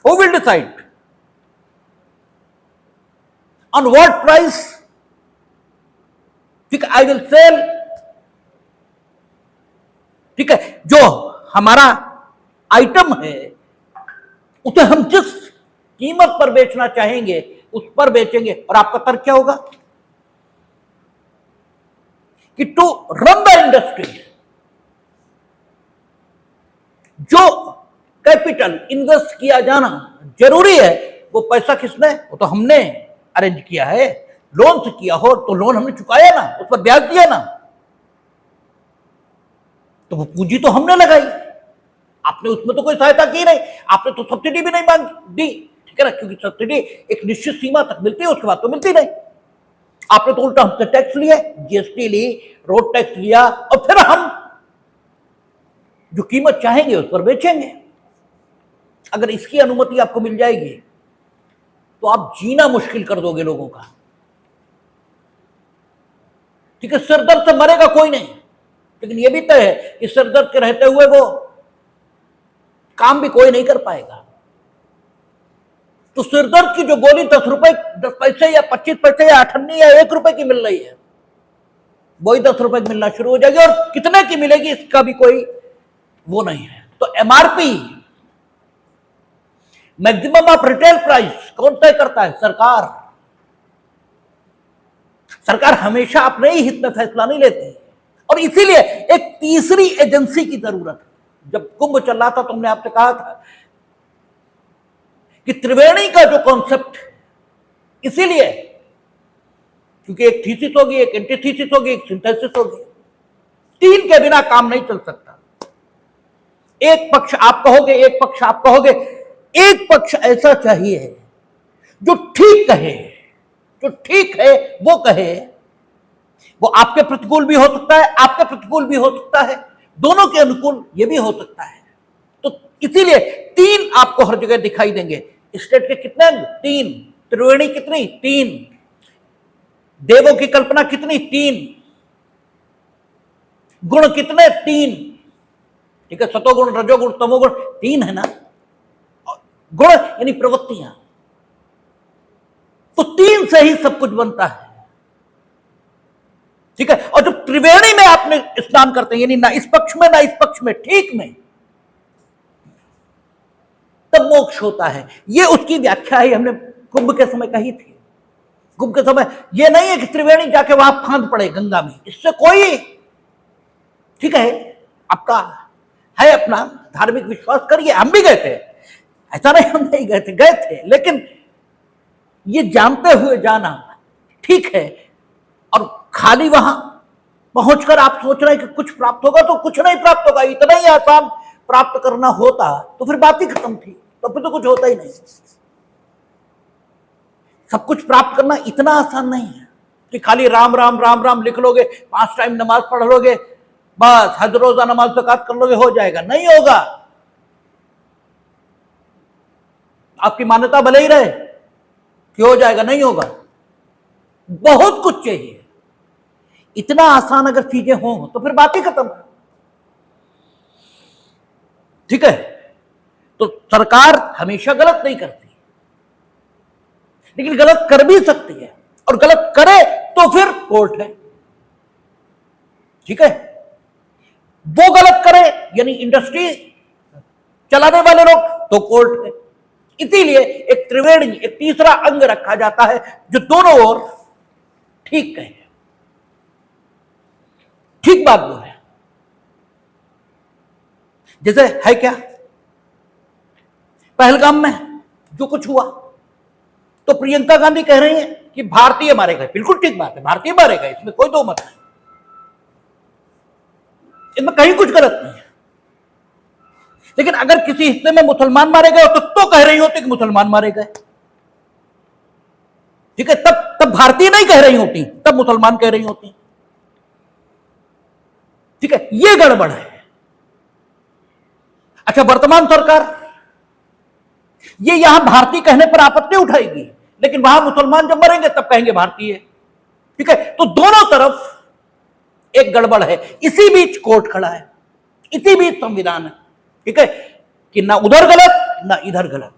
who will decide on what price, ठीक है, आई विल सेल, ठीक है। जो हमारा आइटम है उसे हम जिस कीमत पर बेचना चाहेंगे उस पर बेचेंगे। और आपका तर्क क्या होगा कि टू रन द इंडस्ट्री जो कैपिटल इन्वेस्ट किया जाना जरूरी है, वो पैसा किसने, वो तो हमने अरेंज किया है। लोन से किया हो तो लोन हमने चुकाया ना, उस पर ब्याज दिया ना, तो वो पूंजी तो हमने लगाई, आपने उसमें तो कोई सहायता की नहीं, आपने तो सब्सिडी भी नहीं मांग दी, ठीक है ना, क्योंकि सब्सिडी एक निश्चित सीमा तक मिलती है, उसके बाद तो मिलती नहीं। आपने तो उल्टा हमसे टैक्स लिया, जीएसटी ली, रोड टैक्स लिया, और फिर हम जो कीमत चाहेंगे उस पर बेचेंगे। अगर इसकी अनुमति आपको मिल जाएगी तो आप जीना मुश्किल कर दोगे लोगों का, ठीक है। सिरदर्द से मरेगा कोई नहीं, लेकिन यह भी तय है कि सिरदर्द के रहते हुए वो काम भी कोई नहीं कर पाएगा। तो सिरदर्द की जो गोली 10 रुपए 10 पैसे या 25 पैसे या 8 अन्नी या 1 रुपए की मिल रही है, वही 10 रुपए की मिलना शुरू हो जाएगी, और कितने की मिलेगी इसका भी कोई वो नहीं है। तो MRP, maximum of retail price, कौन तय करता है? सरकार। सरकार हमेशा अपने ही हित में फैसला नहीं लेती, और इसीलिए एक तीसरी एजेंसी की जरूरत है। जब कुंभ चल रहा था तो हमने आपसे कहा था कि त्रिवेणी का जो कॉन्सेप्ट, इसीलिए क्योंकि एक थीसिस होगी, एक एंटीथीसिस होगी, एक सिंथेसिस होगी, 3 के बिना काम नहीं चल सकता। एक पक्ष आप कहोगे, एक पक्ष आप कहोगे, एक पक्ष ऐसा चाहिए जो ठीक कहे, जो ठीक है वो कहे। वो आपके प्रतिकूल भी हो सकता है, आपके प्रतिकूल भी हो सकता है, दोनों के अनुकूल ये भी हो सकता है। तो इसीलिए 3 आपको हर जगह दिखाई देंगे। स्टेट के कितने? 3। त्रिवेणी कितनी? 3। देवों की कल्पना कितनी? 3। गुण कितने? 3, ठीक है। सतोगुण, रजोगुण, तमोगुण, 3 है ना। गुण यानी प्रवृत्तियां, तो 3 से ही सब कुछ बनता है, ठीक है। और जब त्रिवेणी में आपने स्नान करते हैं, यानी ना इस पक्ष में ना इस पक्ष में, ठीक में, तब मोक्ष होता है। ये उसकी व्याख्या है, हमने कुंभ के समय कही थी। कुंभ के समय ये नहीं है कि त्रिवेणी जाके वहां फांद पड़े गंगा में, इससे कोई, ठीक है, आपका है अपना धार्मिक विश्वास करिए। हम भी गए थे, ऐसा नहीं हम नहीं गए थे, गए थे, लेकिन ये जानते हुए जाना ठीक है। और खाली वहां पहुंचकर आप सोच रहे हैं कि कुछ प्राप्त होगा, तो कुछ नहीं प्राप्त होगा। इतना ही आसान प्राप्त करना होता तो फिर बात ही खत्म थी, तो फिर तो कुछ होता ही नहीं। सब कुछ प्राप्त करना इतना आसान नहीं है कि खाली राम राम राम राम लिख लोगे, 5 टाइम नमाज पढ़ लोगे, बस हज रोजा नमाज ज़कात कर लोगे, हो जाएगा। नहीं होगा। आपकी मान्यता भले ही रहे कि हो जाएगा, नहीं होगा। बहुत कुछ चाहिए। इतना आसान अगर चीजें हों तो फिर बात ही खत्म, ठीक है। तो सरकार हमेशा गलत नहीं करती, लेकिन गलत कर भी सकती है, और गलत करे तो फिर कोर्ट है, ठीक है। वो गलत करे यानी इंडस्ट्री चलाने वाले लोग, तो कोर्ट है। इसीलिए एक त्रिवेणी, एक तीसरा अंग रखा जाता है जो दोनों ओर ठीक कहे। ठीक बात बोले। जैसे है क्या, पहलगाम में जो कुछ हुआ, तो प्रियंका गांधी कह रही है कि भारतीय मारेगा। बिल्कुल ठीक बात है, भारतीय मारेगा, इसमें कोई दो मत नहीं, इसमें कहीं कुछ गलत नहीं है। लेकिन अगर किसी हिस्से में मुसलमान मारे गए तो कह रही होती कि मुसलमान मारे गए, ठीक है, तब भारतीय नहीं कह रही होती, तब मुसलमान कह रही होती, ठीक है, यह गड़बड़ है। अच्छा, वर्तमान सरकार ये यहां भारतीय कहने पर आपत्ति उठाएगी, लेकिन वहां मुसलमान जब मरेंगे तब कहेंगे भारतीय, ठीक है। तो दोनों तरफ एक गड़बड़ है, इसी बीच कोर्ट खड़ा है, इसी बीच संविधान है, ठीक है, कि ना उधर गलत ना इधर गलत,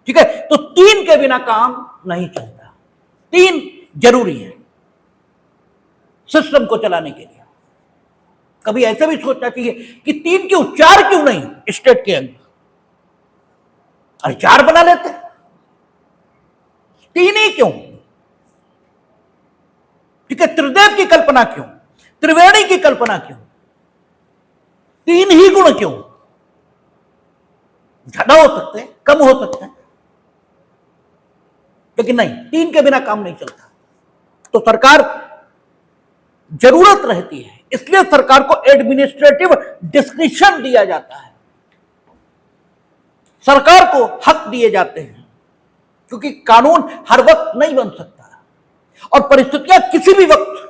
ठीक है। तो तीन के बिना काम नहीं चलता, तीन जरूरी है सिस्टम को चलाने के लिए। कभी ऐसा भी सोचना चाहिए कि तीन क्यों, चार क्यों नहीं स्टेट के अंदर, अरे चार बना लेते, तीन ही क्यों, ठीक है। त्रिदेव की कल्पना क्यों, त्रिवेणी की कल्पना क्यों, तीन ही गुण क्यों, ज्यादा हो सकते हैं, कम हो सकते हैं, लेकिन नहीं, तीन के बिना काम नहीं चलता। तो सरकार जरूरत रहती है, इसलिए सरकार को एडमिनिस्ट्रेटिव डिस्क्रिप्शन दिया जाता है, सरकार को हक दिए जाते हैं, क्योंकि कानून हर वक्त नहीं बन सकता और परिस्थितियां किसी भी वक्त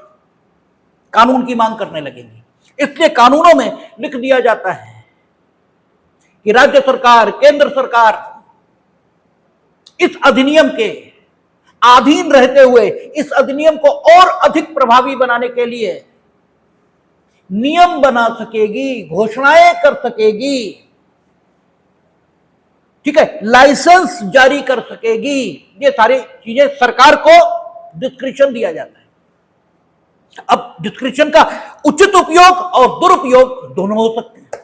कानून की मांग करने लगेंगी। इसलिए कानूनों में लिख दिया जाता है कि राज्य सरकार, केंद्र सरकार इस अधिनियम के अधीन रहते हुए इस अधिनियम को और अधिक प्रभावी बनाने के लिए नियम बना सकेगी, घोषणाएं कर सकेगी, ठीक है, लाइसेंस जारी कर सकेगी। ये सारी चीजें सरकार को डिस्क्रिप्शन दिया जाता है। अब डिस्क्रिप्शन का उचित उपयोग और दुरुपयोग दोनों हो सकते हैं।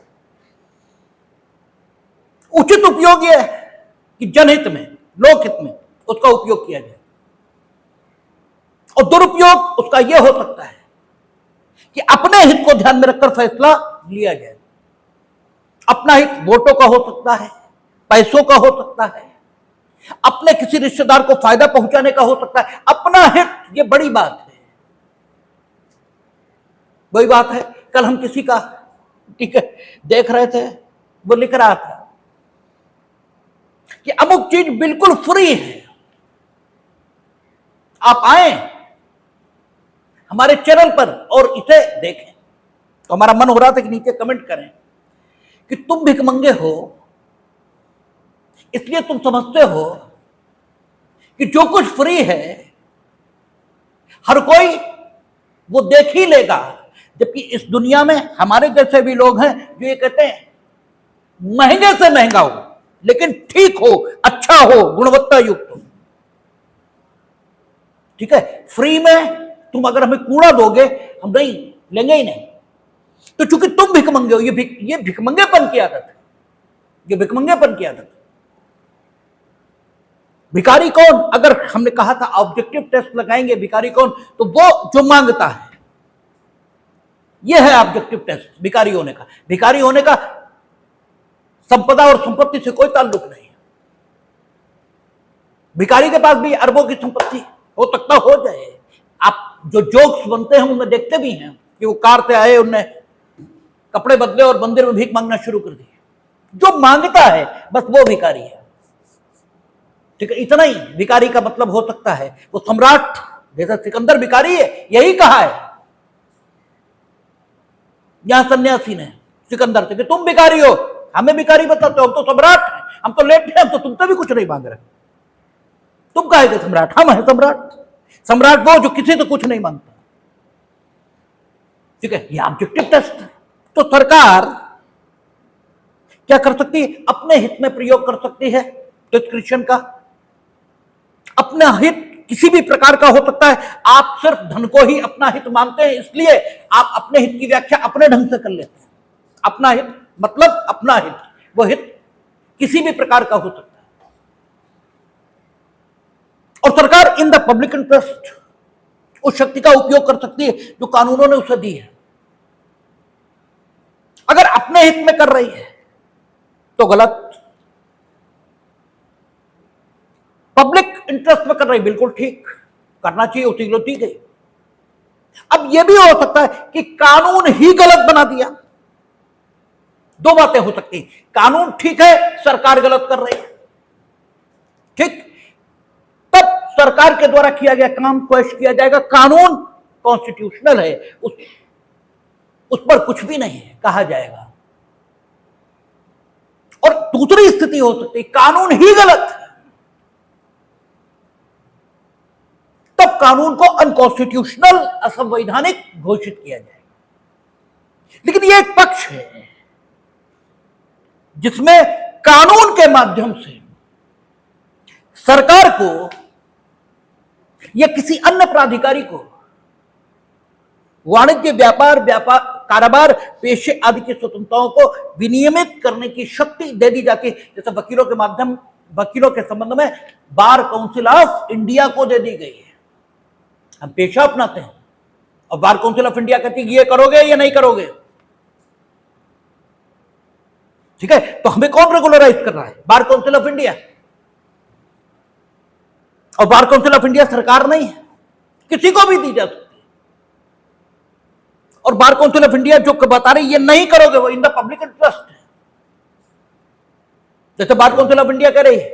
उचित उपयोग यह है कि जनहित में, लोकहित में उसका उपयोग किया जाए, और दुरुपयोग उसका यह हो सकता है कि अपने हित को ध्यान में रखकर फैसला लिया जाए। अपना हित वोटों का हो सकता है, पैसों का हो सकता है, अपने किसी रिश्तेदार को फायदा पहुंचाने का हो सकता है। अपना हित, ये बड़ी बात है, वही बात है। कल हम किसी का, ठीक है, देख रहे थे, वो लिख रहा था कि अमुक चीज बिल्कुल फ्री है, आप आए हमारे चैनल पर और इसे देखें। तो हमारा मन हो रहा था कि नीचे कमेंट करें कि तुम भिखमंगे हो, इसलिए तुम समझते हो कि जो कुछ फ्री है हर कोई वो देख ही लेगा, जबकि इस दुनिया में हमारे जैसे भी लोग हैं जो ये कहते हैं महंगे से महंगा हो लेकिन ठीक हो, अच्छा हो, गुणवत्ता युक्त हो, ठीक है। फ्री में तुम अगर हमें कूड़ा दोगे हम नहीं लेंगे ही नहीं। तो चूंकि तुम भिखमंगे हो, ये भिखमंगेपन की आदत है, ये भिखमंगेपन की आदत है। भिखारी कौन, अगर हमने कहा था ऑब्जेक्टिव टेस्ट लगाएंगे भिखारी कौन, तो वो जो मांगता है, ये है ऑब्जेक्टिव टेस्ट भिखारी होने का। भिखारी होने का संपदा और संपत्ति से कोई ताल्लुक नहीं है। भिखारी के पास भी अरबों की संपत्ति हो सकता हो जाए। आप जो जोक्स बनते हैं उनमें देखते भी हैं कि वो कार से आए, उनने कपड़े बदले और मंदिर में भीख मांगना शुरू कर दिए। जो मांगता है बस वो भिखारी है, ठीक है। इतना ही भिखारी का मतलब हो सकता है। वो सम्राट जैसा सिकंदर भिखारी है, यही कहा है यहां सन्यासी ने सिकंदर से कि तुम भिखारी हो, हमें भिखारी बताते हो, हम तो सम्राट हैं, हम तो लेट हैं, हम तो तुमसे भी कुछ नहीं मांग रहे, तुम कहे सम्राट, हम हैं सम्राट। सम्राट वो जो किसी से कुछ नहीं मांगता, ठीक है। ये ऑब्जेक्टिव टेस्ट। तो सरकार क्या कर सकती है, अपने हित में प्रयोग कर सकती है डिस्क्रिप्शन का। अपना हित किसी भी प्रकार का हो सकता है। आप सिर्फ धन को ही अपना हित मानते हैं, इसलिए आप अपने हित की व्याख्या अपने ढंग से कर लेते हैं। अपना हित मतलब अपना हित, वो हित किसी भी प्रकार का हो सकता है। और सरकार इन द पब्लिक इंटरेस्ट उस शक्ति का उपयोग कर सकती है जो कानूनों ने उसे दी है। अगर अपने हित में कर रही है तो गलत, पब्लिक इंटरेस्ट में कर रही बिल्कुल ठीक, करना चाहिए, उसी के लिए ठीक है। अब यह भी हो सकता है कि कानून ही गलत बना दिया। दो बातें हो सकती, कानून ठीक है, सरकार गलत कर रही है, ठीक, तब सरकार के द्वारा किया गया काम क्वेश्चन किया जाएगा, कानून कॉन्स्टिट्यूशनल है, उस पर कुछ भी नहीं है कहा जाएगा। और दूसरी स्थिति हो सकती है कानून ही गलत, तब कानून को अनकॉन्स्टिट्यूशनल, असंवैधानिक घोषित किया जाएगा। लेकिन यह एक पक्ष है जिसमें कानून के माध्यम से सरकार को या किसी अन्य प्राधिकारी को वाणिज्य, व्यापार, कारोबार, पेशे आदि की स्वतंत्रताओं को विनियमित करने की शक्ति दे दी जाती है। जैसे वकीलों के संबंध में बार काउंसिल ऑफ इंडिया को दे दी गई है। हम पेशा अपनाते हैं और बार काउंसिल ऑफ इंडिया कहती है ये करोगे या नहीं करोगे, ठीक है, तो हमें कौन रेगुलराइज कर रहा है? Bar council of India. और बार काउंसिल ऑफ इंडिया सरकार नहीं है, किसी को भी दी जा सकती है। और बार काउंसिल ऑफ इंडिया जो बता रही ये नहीं करोगे, वो इन द पब्लिक इंटरेस्ट है। जैसे बार काउंसिल ऑफ इंडिया कह रही है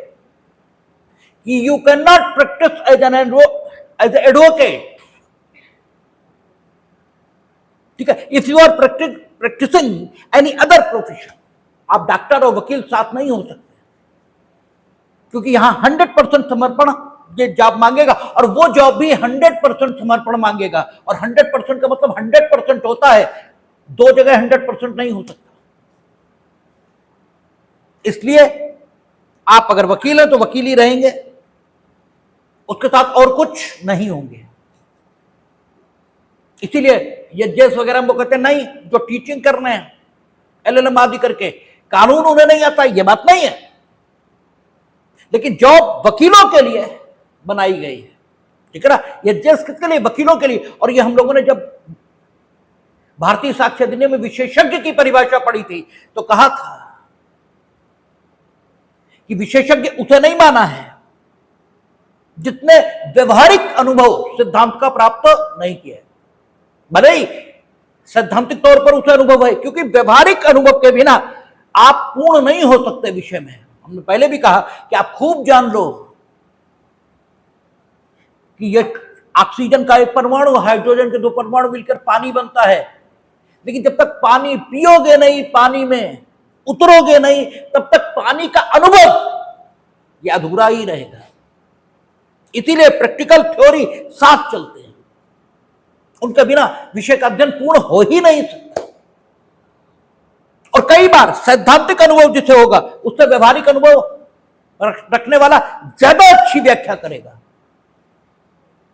कि you can not practice as advocate, ठीक है, if you are practising any other profession. आप डॉक्टर और वकील साथ नहीं हो सकते, क्योंकि यहां 100% समर्पण ये जॉब मांगेगा, और वो जॉब भी 100% समर्पण मांगेगा। और 100% का मतलब 100% होता है, दो जगह 100% नहीं हो सकता। इसलिए आप अगर वकील हैं तो वकील ही रहेंगे, उसके साथ और कुछ नहीं होंगे। इसीलिए ये जज वगैरह वो कहते हैं नहीं, जो टीचिंग कर रहे हैं LLM आदि करके, कानून उन्हें नहीं आता, ये बात नहीं है, लेकिन जॉब वकीलों के लिए बनाई गई है, ठीक है ना। ये जज किसके लिए? वकीलों के लिए। और ये हम लोगों ने जब भारतीय साक्ष्य अधिनियम में विशेषज्ञ की परिभाषा पढ़ी थी तो कहा था कि विशेषज्ञ उसे नहीं माना है जितने व्यवहारिक अनुभव सिद्धांत का प्राप्त नहीं किया। भले ही सैद्धांतिक तौर पर उसे अनुभव है, क्योंकि व्यवहारिक अनुभव के बिना आप पूर्ण नहीं हो सकते विषय में। हमने पहले भी कहा कि आप खूब जान लो कि ये ऑक्सीजन का एक परमाणु, हाइड्रोजन के 2 परमाणु मिलकर पानी बनता है, लेकिन जब तक पानी पियोगे नहीं, पानी में उतरोगे नहीं, तब तक पानी का अनुभव ये अधूरा ही रहेगा। इसीलिए प्रैक्टिकल थ्योरी साथ चलते हैं, उनके बिना विषय का अध्ययन पूर्ण हो ही नहीं सकता। और कई बार सैद्धांतिक अनुभव जिसे होगा उससे व्यवहारिक अनुभव रखने वाला ज्यादा अच्छी व्याख्या करेगा,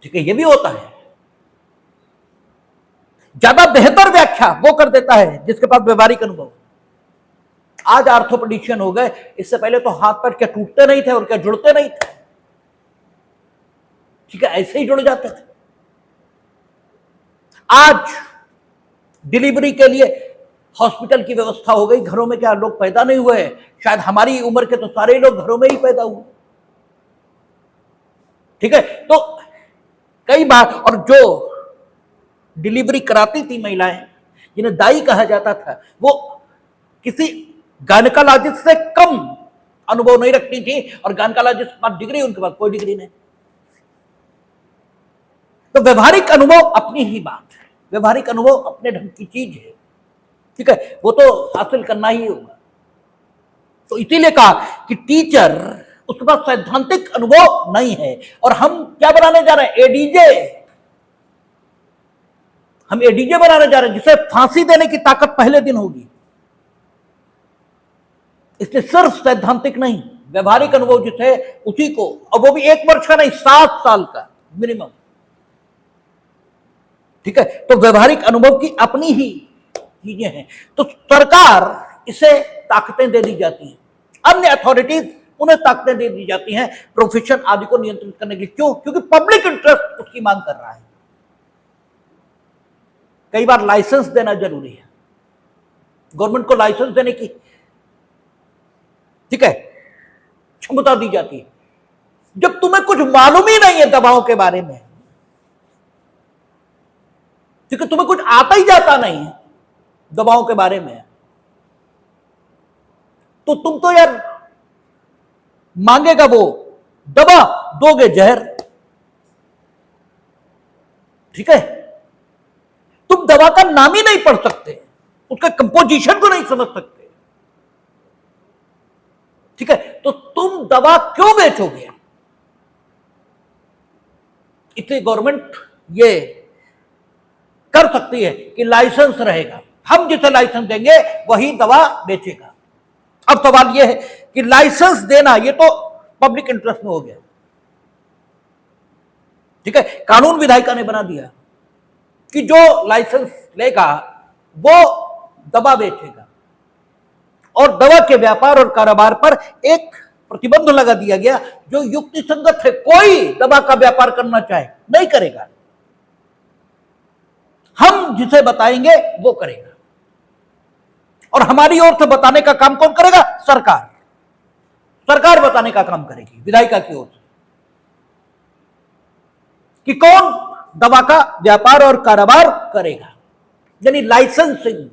ठीक है, यह भी होता है। ज्यादा बेहतर व्याख्या वो कर देता है जिसके पास व्यवहारिक अनुभव। आज आर्थोपेडिशियन हो गए, इससे पहले तो हाथ पैर क्या टूटते नहीं थे और क्या जुड़ते नहीं थे, ठीक है, ऐसे ही जुड़ जाते थे। आज डिलीवरी के लिए हॉस्पिटल की व्यवस्था हो गई, घरों में क्या लोग पैदा नहीं हुए? शायद हमारी उम्र के तो सारे लोग घरों में ही पैदा हुए, ठीक है। तो कई बार, और जो डिलीवरी कराती थी महिलाएं, जिन्हें दाई कहा जाता था, वो किसी गायनेकोलॉजिस्ट से कम अनुभव नहीं रखती थी, और गायनेकोलॉजिस्ट के पास डिग्री, उनके पास कोई डिग्री नहीं। तो व्यवहारिक अनुभव अपनी ही बात है, व्यवहारिक अनुभव अपने ढंग की चीज है, ठीक है, वो तो हासिल करना ही होगा। तो इसीलिए कहा कि टीचर, उसके पास सैद्धांतिक अनुभव नहीं है। और हम क्या बनाने जा रहे हैं? एडीजे। हम एडीजे बनाने जा रहे हैं जिसे फांसी देने की ताकत पहले दिन होगी। इसलिए सिर्फ सैद्धांतिक नहीं, व्यवहारिक अनुभव जिसे, उसी को, और वो भी 1 वर्ष का नहीं, 7 साल का मिनिमम, ठीक है। तो व्यवहारिक अनुभव की अपनी ही चीजें हैं। तो सरकार इसे ताकतें दे दी जाती हैं, अन्य अथॉरिटीज उन्हें ताकतें दे दी जाती हैं प्रोफेशन आदि को नियंत्रित करने के लिए। क्यों? क्योंकि पब्लिक इंटरेस्ट उसकी मांग कर रहा है। कई बार लाइसेंस देना जरूरी है, गवर्नमेंट को लाइसेंस देने की, ठीक है, क्षमता दी जाती है। जब तुम्हें कुछ मालूम ही नहीं है दवाओं के बारे में, क्योंकि तुम्हें कुछ आता ही जाता नहीं है दवाओं के बारे में, तो तुम तो यार मांगेगा वो दवा, दोगे जहर, ठीक है। तुम दवा का नाम ही नहीं पढ़ सकते, उसका कंपोजिशन को नहीं समझ सकते, ठीक है, तो तुम दवा क्यों बेचोगे? इसलिए गवर्नमेंट ये कर सकती है कि लाइसेंस रहेगा, हम जिसे लाइसेंस देंगे वही दवा बेचेगा। अब सवाल यह है कि लाइसेंस देना ये तो पब्लिक इंटरेस्ट में हो गया, ठीक है, कानून विधायिका ने बना दिया कि जो लाइसेंस लेगा वो दवा बेचेगा, और दवा के व्यापार और कारोबार पर एक प्रतिबंध लगा दिया गया जो युक्ति संगत है। कोई दवा का व्यापार करना चाहे नहीं करेगा, हम जिसे बताएंगे वो करेगा, और हमारी ओर से बताने का काम कौन करेगा? सरकार। सरकार बताने का काम करेगी विधायिका की ओर से कि कौन दवा का व्यापार और कारोबार करेगा, यानी लाइसेंसिंग,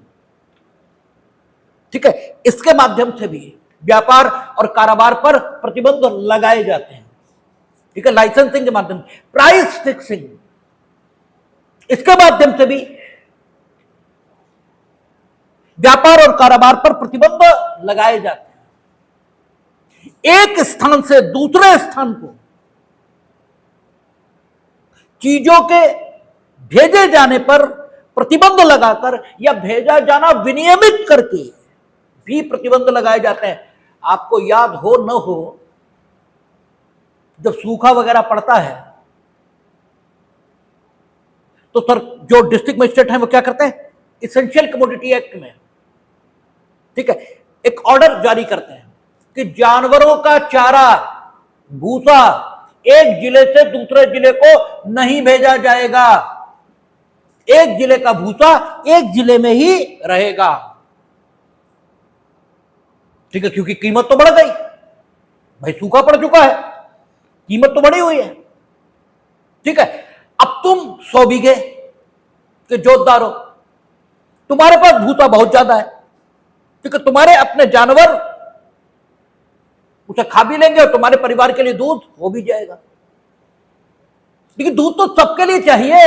ठीक है। इसके माध्यम से भी व्यापार और कारोबार पर प्रतिबंध लगाए जाते हैं, ठीक है, लाइसेंसिंग के माध्यम से। प्राइस फिक्सिंग, इसके माध्यम से भी व्यापार और कारोबार पर प्रतिबंध लगाए जाते हैं। एक स्थान से दूसरे स्थान को चीजों के भेजे जाने पर प्रतिबंध लगाकर या भेजा जाना विनियमित करके भी प्रतिबंध लगाए जाते हैं। आपको याद हो न हो, जब सूखा वगैरह पड़ता है तो सर जो डिस्ट्रिक्ट मजिस्ट्रेट हैं वो क्या करते हैं? इसेंशियल कमोडिटी एक्ट में, ठीक है, एक ऑर्डर जारी करते हैं कि जानवरों का चारा, भूसा एक जिले से दूसरे जिले को नहीं भेजा जाएगा, एक जिले का भूसा एक जिले में ही रहेगा, ठीक है, क्योंकि कीमत तो बढ़ गई भाई, सूखा पड़ चुका है, कीमत तो बढ़ी हुई है, ठीक है। अब तुम 100 बीघे के जोतदार हो, तुम्हारे पास भूसा बहुत ज्यादा है, ठीक है, तुम्हारे अपने जानवर उसे खा भी लेंगे और तुम्हारे परिवार के लिए दूध हो भी जाएगा। लेकिन दूध तो सबके लिए चाहिए,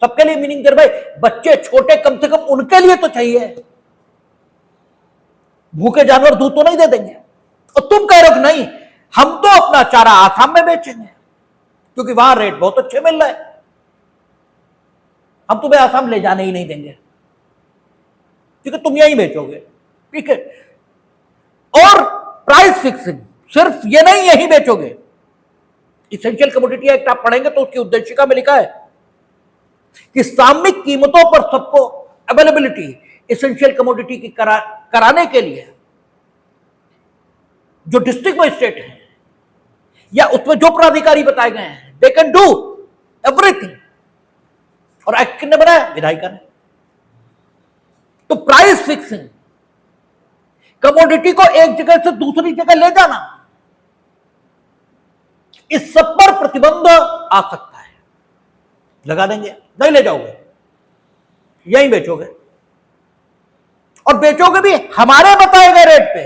सबके लिए मीनिंग कर भाई, बच्चे छोटे कम से कम उनके लिए तो चाहिए, भूखे जानवर दूध तो नहीं दे देंगे। और तुम कह रहे हो कि नहीं, हम तो अपना चारा आसाम में बेचेंगे क्योंकि वहां रेट बहुत अच्छे मिल रहा है, हम तुम्हें आसाम ले जाने ही नहीं देंगे, ठीक है, तुम यहीं बेचोगे, ठीक है। और प्राइस फिक्सिंग, सिर्फ ये नहीं यहीं बेचोगे, इसेंशियल कमोडिटी एक्ट आप पढ़ेंगे तो उसकी उद्देशिका में लिखा है कि सामयिक कीमतों पर सबको अवेलेबिलिटी इसेंशियल कमोडिटी की कराने के लिए जो डिस्ट्रिक्ट मजिस्ट्रेट है या उसमें जो प्राधिकारी बताए गए हैं, दे कैन डू एवरीथिंग। और एक्ट किसने बनाया? विधायिका ने। तो प्राइस फिक्सिंग, कमोडिटी को एक जगह से दूसरी जगह ले जाना, इस सब पर प्रतिबंध आ सकता है। लगा देंगे, नहीं ले जाओगे, यहीं बेचोगे, और बेचोगे भी हमारे बताए गए रेट पे,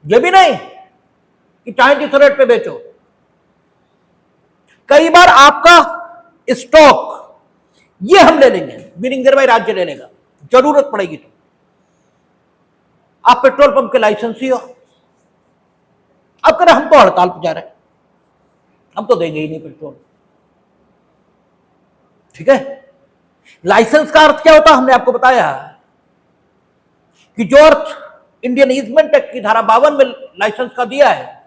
ये भी नहीं कि चाहे जिस रेट पे बेचो। कई बार आपका स्टॉक ये हम ले लेंगे, मीनिंग भाई राज्य ले लेगा, जरूरत पड़ेगी तो। आप पेट्रोल पंप के लाइसेंसी हो, अब कह रहे हम तो हड़ताल पर जा रहे हैं, हम तो देंगे ही नहीं पेट्रोल, ठीक है। लाइसेंस का अर्थ क्या होता है? हमने आपको बताया कि जो अर्थ इंडियन ईजमेंट एक्ट की धारा 52 में लाइसेंस का दिया है,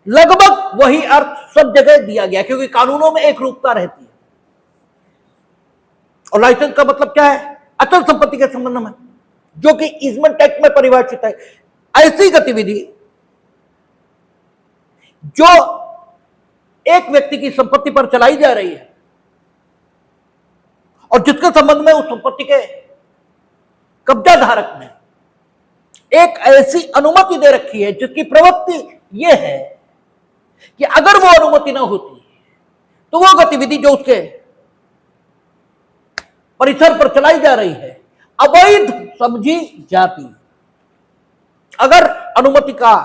लगभग वही अर्थ सब जगह दिया गया, क्योंकि कानूनों में एक रूपता रहती है। और लाइसेंस का मतलब क्या है? अचल संपत्ति के संबंध में, जो कि ईजमेंट एक्ट में परिभाषित है। ऐसी गतिविधि जो एक व्यक्ति की संपत्ति पर चलाई जा रही है, और जिसके संबंध में उस संपत्ति के कब्जा धारक ने एक ऐसी अनुमति दे रखी है जिसकी प्रवृत्ति यह है कि अगर वो अनुमति ना होती तो वो गतिविधि जो उसके परिसर पर चलाई जा रही है अवैध समझी जाती। अगर अनुमति का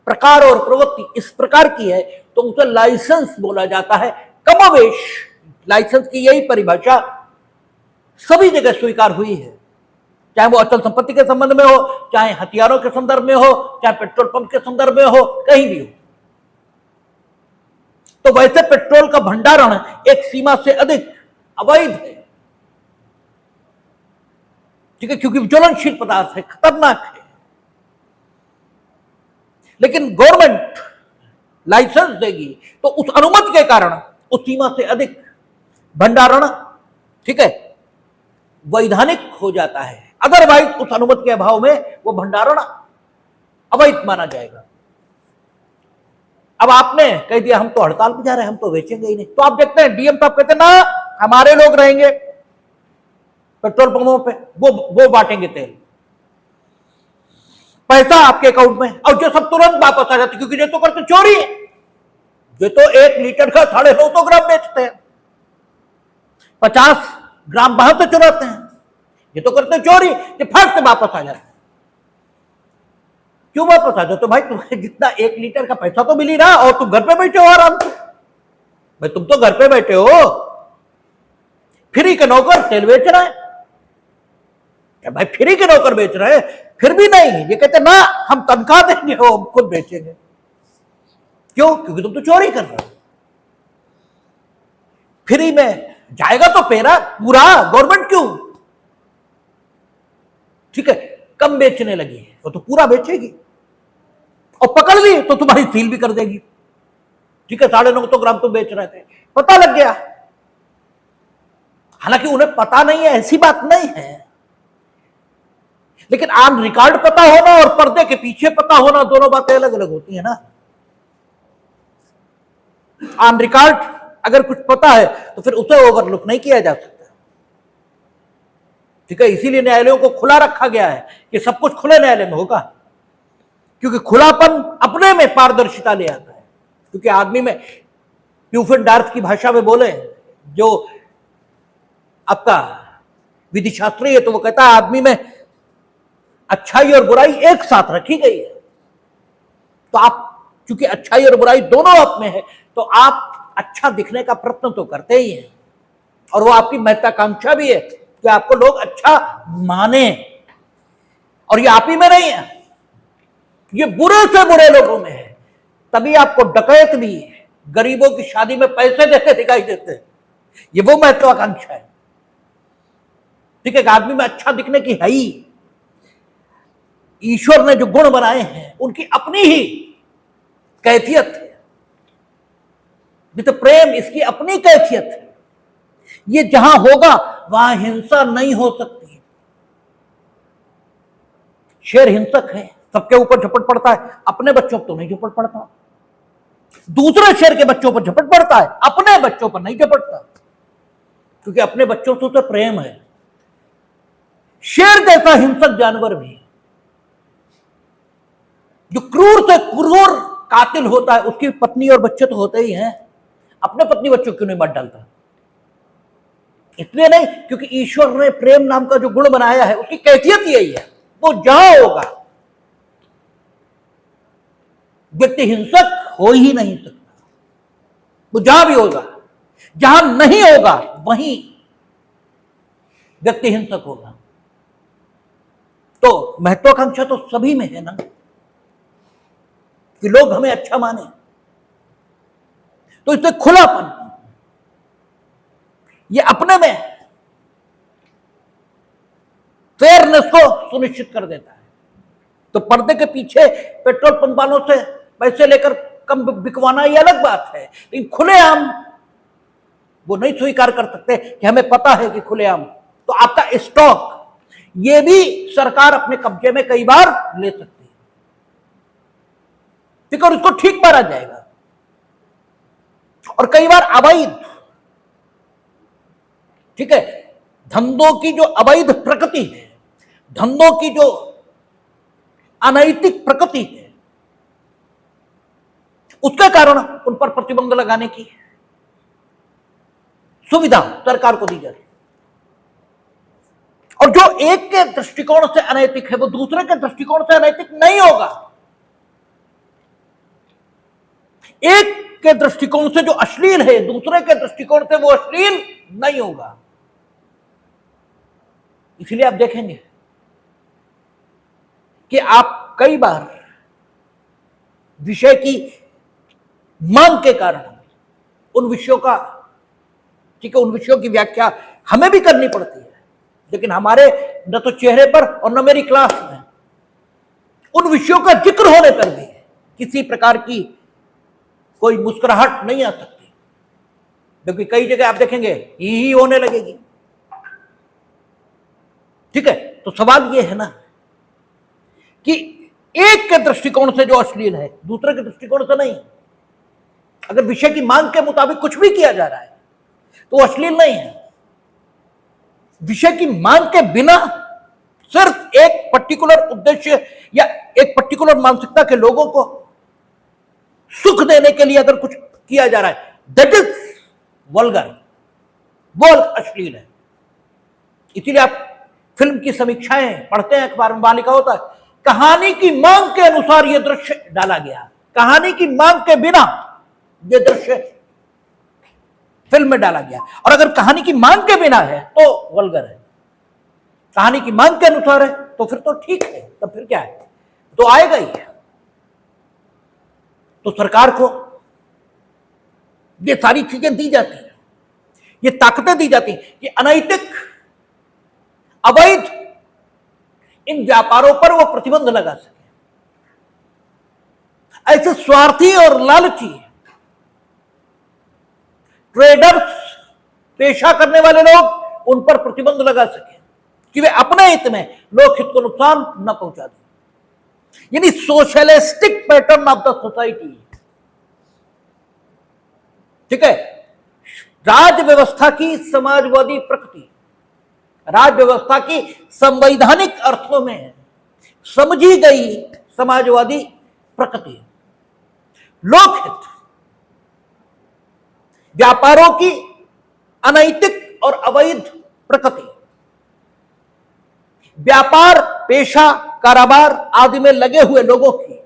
प्रकार और प्रवृत्ति इस प्रकार की है तो उसे लाइसेंस बोला जाता है। कमोवेश लाइसेंस की यही परिभाषा सभी जगह स्वीकार हुई है, चाहे वो अचल संपत्ति के संबंध में हो, चाहे हथियारों के संदर्भ में हो, चाहे पेट्रोल पंप के संदर्भ में हो, कहीं भी हो। तो वैसे पेट्रोल का भंडारण एक सीमा से अधिक अवैध है, ठीक है, क्योंकि ज्वलनशील पदार्थ है, खतरनाक है। लेकिन गवर्नमेंट लाइसेंस देगी तो उस अनुमति के कारण उस सीमा से अधिक भंडारण, ठीक है, वैधानिक हो जाता है। अदरवाइज उस अनुमति के अभाव में वो भंडारण अवैध माना जाएगा। अब आपने कह दिया हम तो हड़ताल पे जा रहे हैं, हम तो बेचेंगे ही नहीं, तो आप देखते हैं डीएम साहब कहते हैं ना हमारे लोग रहेंगे पेट्रोल पंपों पे, वो बांटेंगे तेल, पैसा आपके अकाउंट में, और जो सब तुरंत वापस आ जाते, क्योंकि ये तो करते चोरी है। ये तो 1 लीटर का 950 ग्राम बेचते हैं, 50 ग्राम बाहर से चुराते हैं। ये तो करते चोरी, ये फट से वापस आ जाते हैं। क्यों वापस आ जाते? तो भाई तुम्हें जितना 1 लीटर का पैसा तो मिल ही रहा, और तुम घर पे बैठे हो आराम से। भाई तुम तो घर पे बैठे हो, फ्री के नौकर तेल बेच रहे हैं। भाई फ्री के नौकर बेच रहे हैं, फिर भी नहीं, ये कहते ना हम तनख्वाह देंगे, हो हम खुद बेचेंगे। क्यों? क्योंकि तुम तो चोरी कर रहे हो। फ्री में जाएगा तो पेरा पूरा गवर्नमेंट क्यों, ठीक है, कम बेचने लगी है वो तो पूरा बेचेगी, और पकड़ ली तो तुम्हारी सील भी कर देगी, ठीक है। 950 ग्राम तुम बेच रहे थे, पता लग गया। हालांकि उन्हें पता नहीं है ऐसी बात नहीं है, लेकिन ऑन रिकॉर्ड पता होना और पर्दे के पीछे पता होना दोनों बातें अलग अलग होती है ना। ऑन रिकॉर्ड अगर कुछ पता है तो फिर उसे ओवरलुक नहीं किया जा सकता, ठीक है। इसीलिए न्यायालयों को खुला रखा गया है कि सब कुछ खुले न्यायालय में होगा, क्योंकि खुलापन अपने में पारदर्शिता ले आता है। क्योंकि आदमी में प्यूफेनडार्फ की भाषा में बोले, जो आपका विधि शास्त्री है, तो वो कहता है आदमी में अच्छाई और बुराई एक साथ रखी गई है। तो आप क्योंकि अच्छाई और बुराई दोनों आप में है, तो आप अच्छा दिखने का प्रयत्न तो करते ही हैं, और वो आपकी महत्वाकांक्षा भी है कि आपको लोग अच्छा माने। और ये आप ही में नहीं है, ये बुरे से बुरे लोगों में है। तभी आपको डकैत भी गरीबों की शादी में पैसे देते दिखाई देते हैं, ये वो महत्वाकांक्षा है, ठीक है। आदमी में अच्छा दिखने की है ही, ईश्वर ने जो गुण बनाए हैं उनकी अपनी ही कैफियत है। तो प्रेम इसकी अपनी कैफियत है। ये जहां होगा वहां हिंसा नहीं हो सकती। शेर हिंसक है, सबके ऊपर झपट पड़ता है, अपने बच्चों पर तो नहीं झपट पड़ता। दूसरे शेर के बच्चों पर झपट पड़ता है, अपने बच्चों पर नहीं झपटता, क्योंकि अपने बच्चों से तो प्रेम है। शेर जैसा हिंसक जानवर भी, जो क्रूर से क्रूर कातिल होता है, उसकी पत्नी और बच्चे तो होते ही हैं, अपने पत्नी बच्चों क्यों नहीं मार डालता? इसलिए नहीं क्योंकि ईश्वर ने प्रेम नाम का जो गुण बनाया है उसकी कैफियत यही है। वो जहां होगा व्यक्ति हिंसक हो ही नहीं सकता, वो जहां भी होगा। जहां नहीं होगा वहीं व्यक्ति हिंसक होगा। तो महत्वाकांक्षा तो सभी में है ना, कि लोग हमें अच्छा माने। तो इससे खुलापन, ये अपने में फेयरनेस को सुनिश्चित कर देता है। तो पर्दे के पीछे पेट्रोल पंप वालों से पैसे लेकर कम बिकवाना ये अलग बात है, लेकिन खुलेआम वो नहीं स्वीकार कर सकते कि हमें पता है कि खुलेआम। तो आपका स्टॉक ये भी सरकार अपने कब्जे में कई बार ले सकती है, ठीक है, और उसको ठीक माना जाएगा। और कई बार अवैध ठीक है, धंधों की जो अवैध प्रकृति है, धंधों की जो अनैतिक प्रकृति है, उसके कारण उन पर प्रतिबंध लगाने की सुविधा सरकार को दी जाती है। और जो एक के दृष्टिकोण से अनैतिक है वो दूसरे के दृष्टिकोण से अनैतिक नहीं होगा। एक के दृष्टिकोण से जो अश्लील है दूसरे के दृष्टिकोण से वो अश्लील नहीं होगा। इसलिए आप देखेंगे कि आप कई बार विषय की मांग के कारण उन विषयों का, ठीक है, उन विषयों की व्याख्या हमें भी करनी पड़ती है, लेकिन हमारे न तो चेहरे पर और न मेरी क्लास में उन विषयों का जिक्र होने पर भी किसी प्रकार की कोई मुस्कुराहट नहीं आ सकती, क्योंकि कई जगह आप देखेंगे ही होने लगेगी। ठीक है, तो सवाल यह है ना कि एक के दृष्टिकोण से जो अश्लील है दूसरे के दृष्टिकोण से नहीं। अगर विषय की मांग के मुताबिक कुछ भी किया जा रहा है तो अश्लील नहीं है। विषय की मांग के बिना सिर्फ एक पर्टिकुलर उद्देश्य या एक पर्टिकुलर मानसिकता के लोगों को सुख देने के लिए अगर कुछ किया जा रहा है, दैट इज वल्गर, वो अश्लील है। इसीलिए आप फिल्म की समीक्षाएं पढ़ते हैं अखबार में, वहां लिखा होता है कहानी की मांग के अनुसार यह दृश्य डाला गया, कहानी की मांग के बिना यह दृश्य फिल्म में डाला गया। और अगर कहानी की मांग के बिना है तो वल्गर है, कहानी की मांग के अनुसार है तो फिर तो ठीक है, तब फिर क्या है, तो आएगा ही है। तो सरकार को ये सारी चीजें दी जाती हैं, ये ताकतें दी जाती हैं कि अनैतिक अवैध इन व्यापारों पर वो प्रतिबंध लगा सके। ऐसे स्वार्थी और लालची ट्रेडर्स, पेशा करने वाले लोग, उन पर प्रतिबंध लगा सके कि वे अपने हित में लोक हित को नुकसान न पहुंचा दें। यानी socialistic pattern of the society. ठीक है, राज व्यवस्था की समाजवादी प्रकृति, राज व्यवस्था की संवैधानिक अर्थों में समझी गई समाजवादी प्रकृति, लोकहित, व्यापारों की अनैतिक और अवैध प्रकृति, व्यापार, पेशा, कारोबार आदि में लगे हुए लोगों की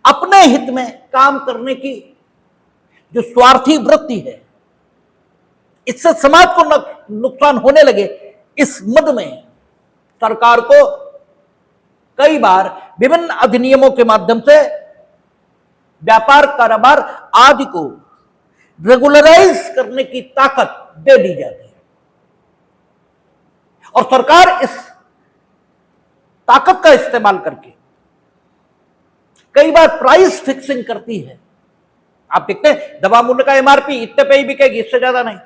अपने हित में काम करने की जो स्वार्थी वृत्ति है, इससे समाज को नुकसान होने लगे, इस मद में सरकार को कई बार विभिन्न अधिनियमों के माध्यम से व्यापार, कारोबार आदि को रेगुलराइज करने की ताकत दे दी जाती है। और सरकार इस ताकत का इस्तेमाल करके कई बार प्राइस फिक्सिंग करती है। आप देखते हैं दवा मूल्य का एमआरपी इतने पे ही बिकेगी, इससे ज्यादा नहीं।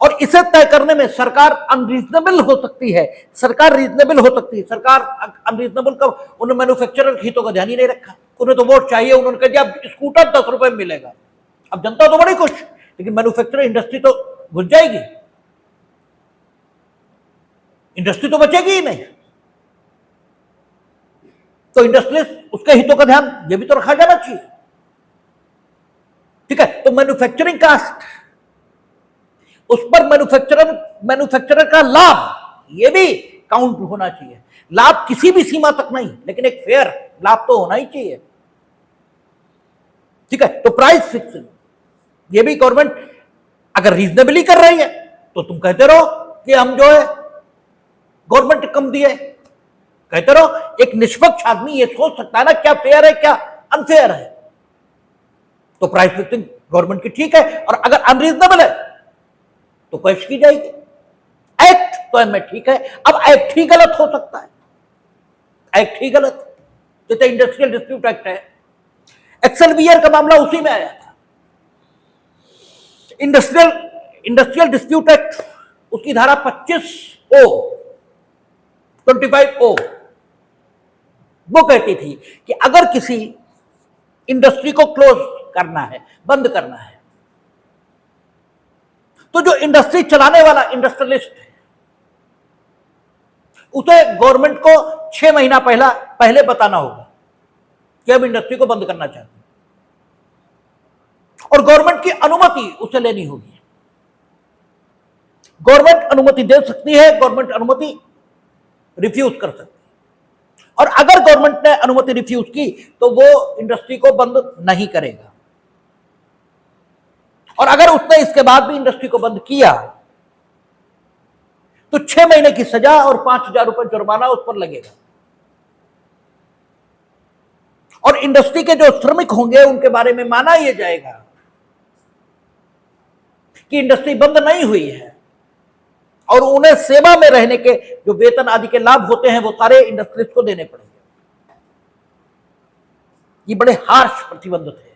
और इसे तय करने में सरकार अनरीजनेबल हो सकती है, सरकार रीजनेबल हो सकती है। सरकार अनरीजनेबल कब? उन्होंने मैन्युफैक्चरर हितों का ध्यान ही नहीं रखा, उन्हें तो वोट चाहिए, उन्होंने कह दिया अब स्कूटर 10 रुपए में मिलेगा। अब जनता तो बड़ी खुश, लेकिन मैन्युफैक्चरिंग इंडस्ट्री तो घुस जाएगी, इंडस्ट्री तो बचेगी ही नहीं। तो इंडस्ट्रियलिस्ट उसके हितों का ध्यान ये भी तो रखा जाना चाहिए। ठीक है, तो मैन्युफैक्चरिंग कास्ट, उस पर मैन्युफैक्चरर का लाभ ये भी काउंट होना चाहिए। लाभ किसी भी सीमा तक नहीं, लेकिन एक फेयर लाभ तो होना ही चाहिए। ठीक है, तो प्राइस फिक्सिंग ये भी गवर्नमेंट अगर रीजनेबली कर रही है तो तुम कहते रहो कि हम जो है गवर्नमेंट कम दिए, कहते रहो। एक निष्पक्ष आदमी ये सोच सकता है ना क्या फेयर है क्या अनफेयर है, तो प्राइस फिक्सिंग गवर्नमेंट की ठीक है। और अगर अनरीजनेबल है तो पेश की जाएगी। एक्ट तो इनमें ठीक है, अब एक्ट ही गलत हो सकता है, एक्ट ही गलत। जैसे इंडस्ट्रियल डिस्प्यूट एक्ट है, एक्सेलवियर का मामला उसी में आया था। इंडस्ट्रियल डिस्प्यूट एक्ट, उसकी धारा 25O वो कहती थी कि अगर किसी इंडस्ट्री को क्लोज करना है, बंद करना है, तो जो इंडस्ट्री चलाने वाला इंडस्ट्रियलिस्ट है, उसे गवर्नमेंट को 6 महीना पहले बताना होगा कि अब इंडस्ट्री को बंद करना चाहते हैं, और गवर्नमेंट की अनुमति उसे लेनी होगी। गवर्नमेंट अनुमति दे सकती है, गवर्नमेंट अनुमति रिफ्यूज कर सकती है, और अगर गवर्नमेंट ने अनुमति रिफ्यूज की तो वो इंडस्ट्री को बंद नहीं करेगा, और अगर उसने इसके बाद भी इंडस्ट्री को बंद किया तो 6 महीने की सजा और 5,000 रुपए जुर्माना उस पर लगेगा। और इंडस्ट्री के जो श्रमिक होंगे उनके बारे में माना यह जाएगा कि इंडस्ट्री बंद नहीं हुई है, और उन्हें सेवा में रहने के जो वेतन आदि के लाभ होते हैं वो सारे इंडस्ट्रीज को देने पड़ेंगे। ये बड़े हार्श प्रतिबंध थे,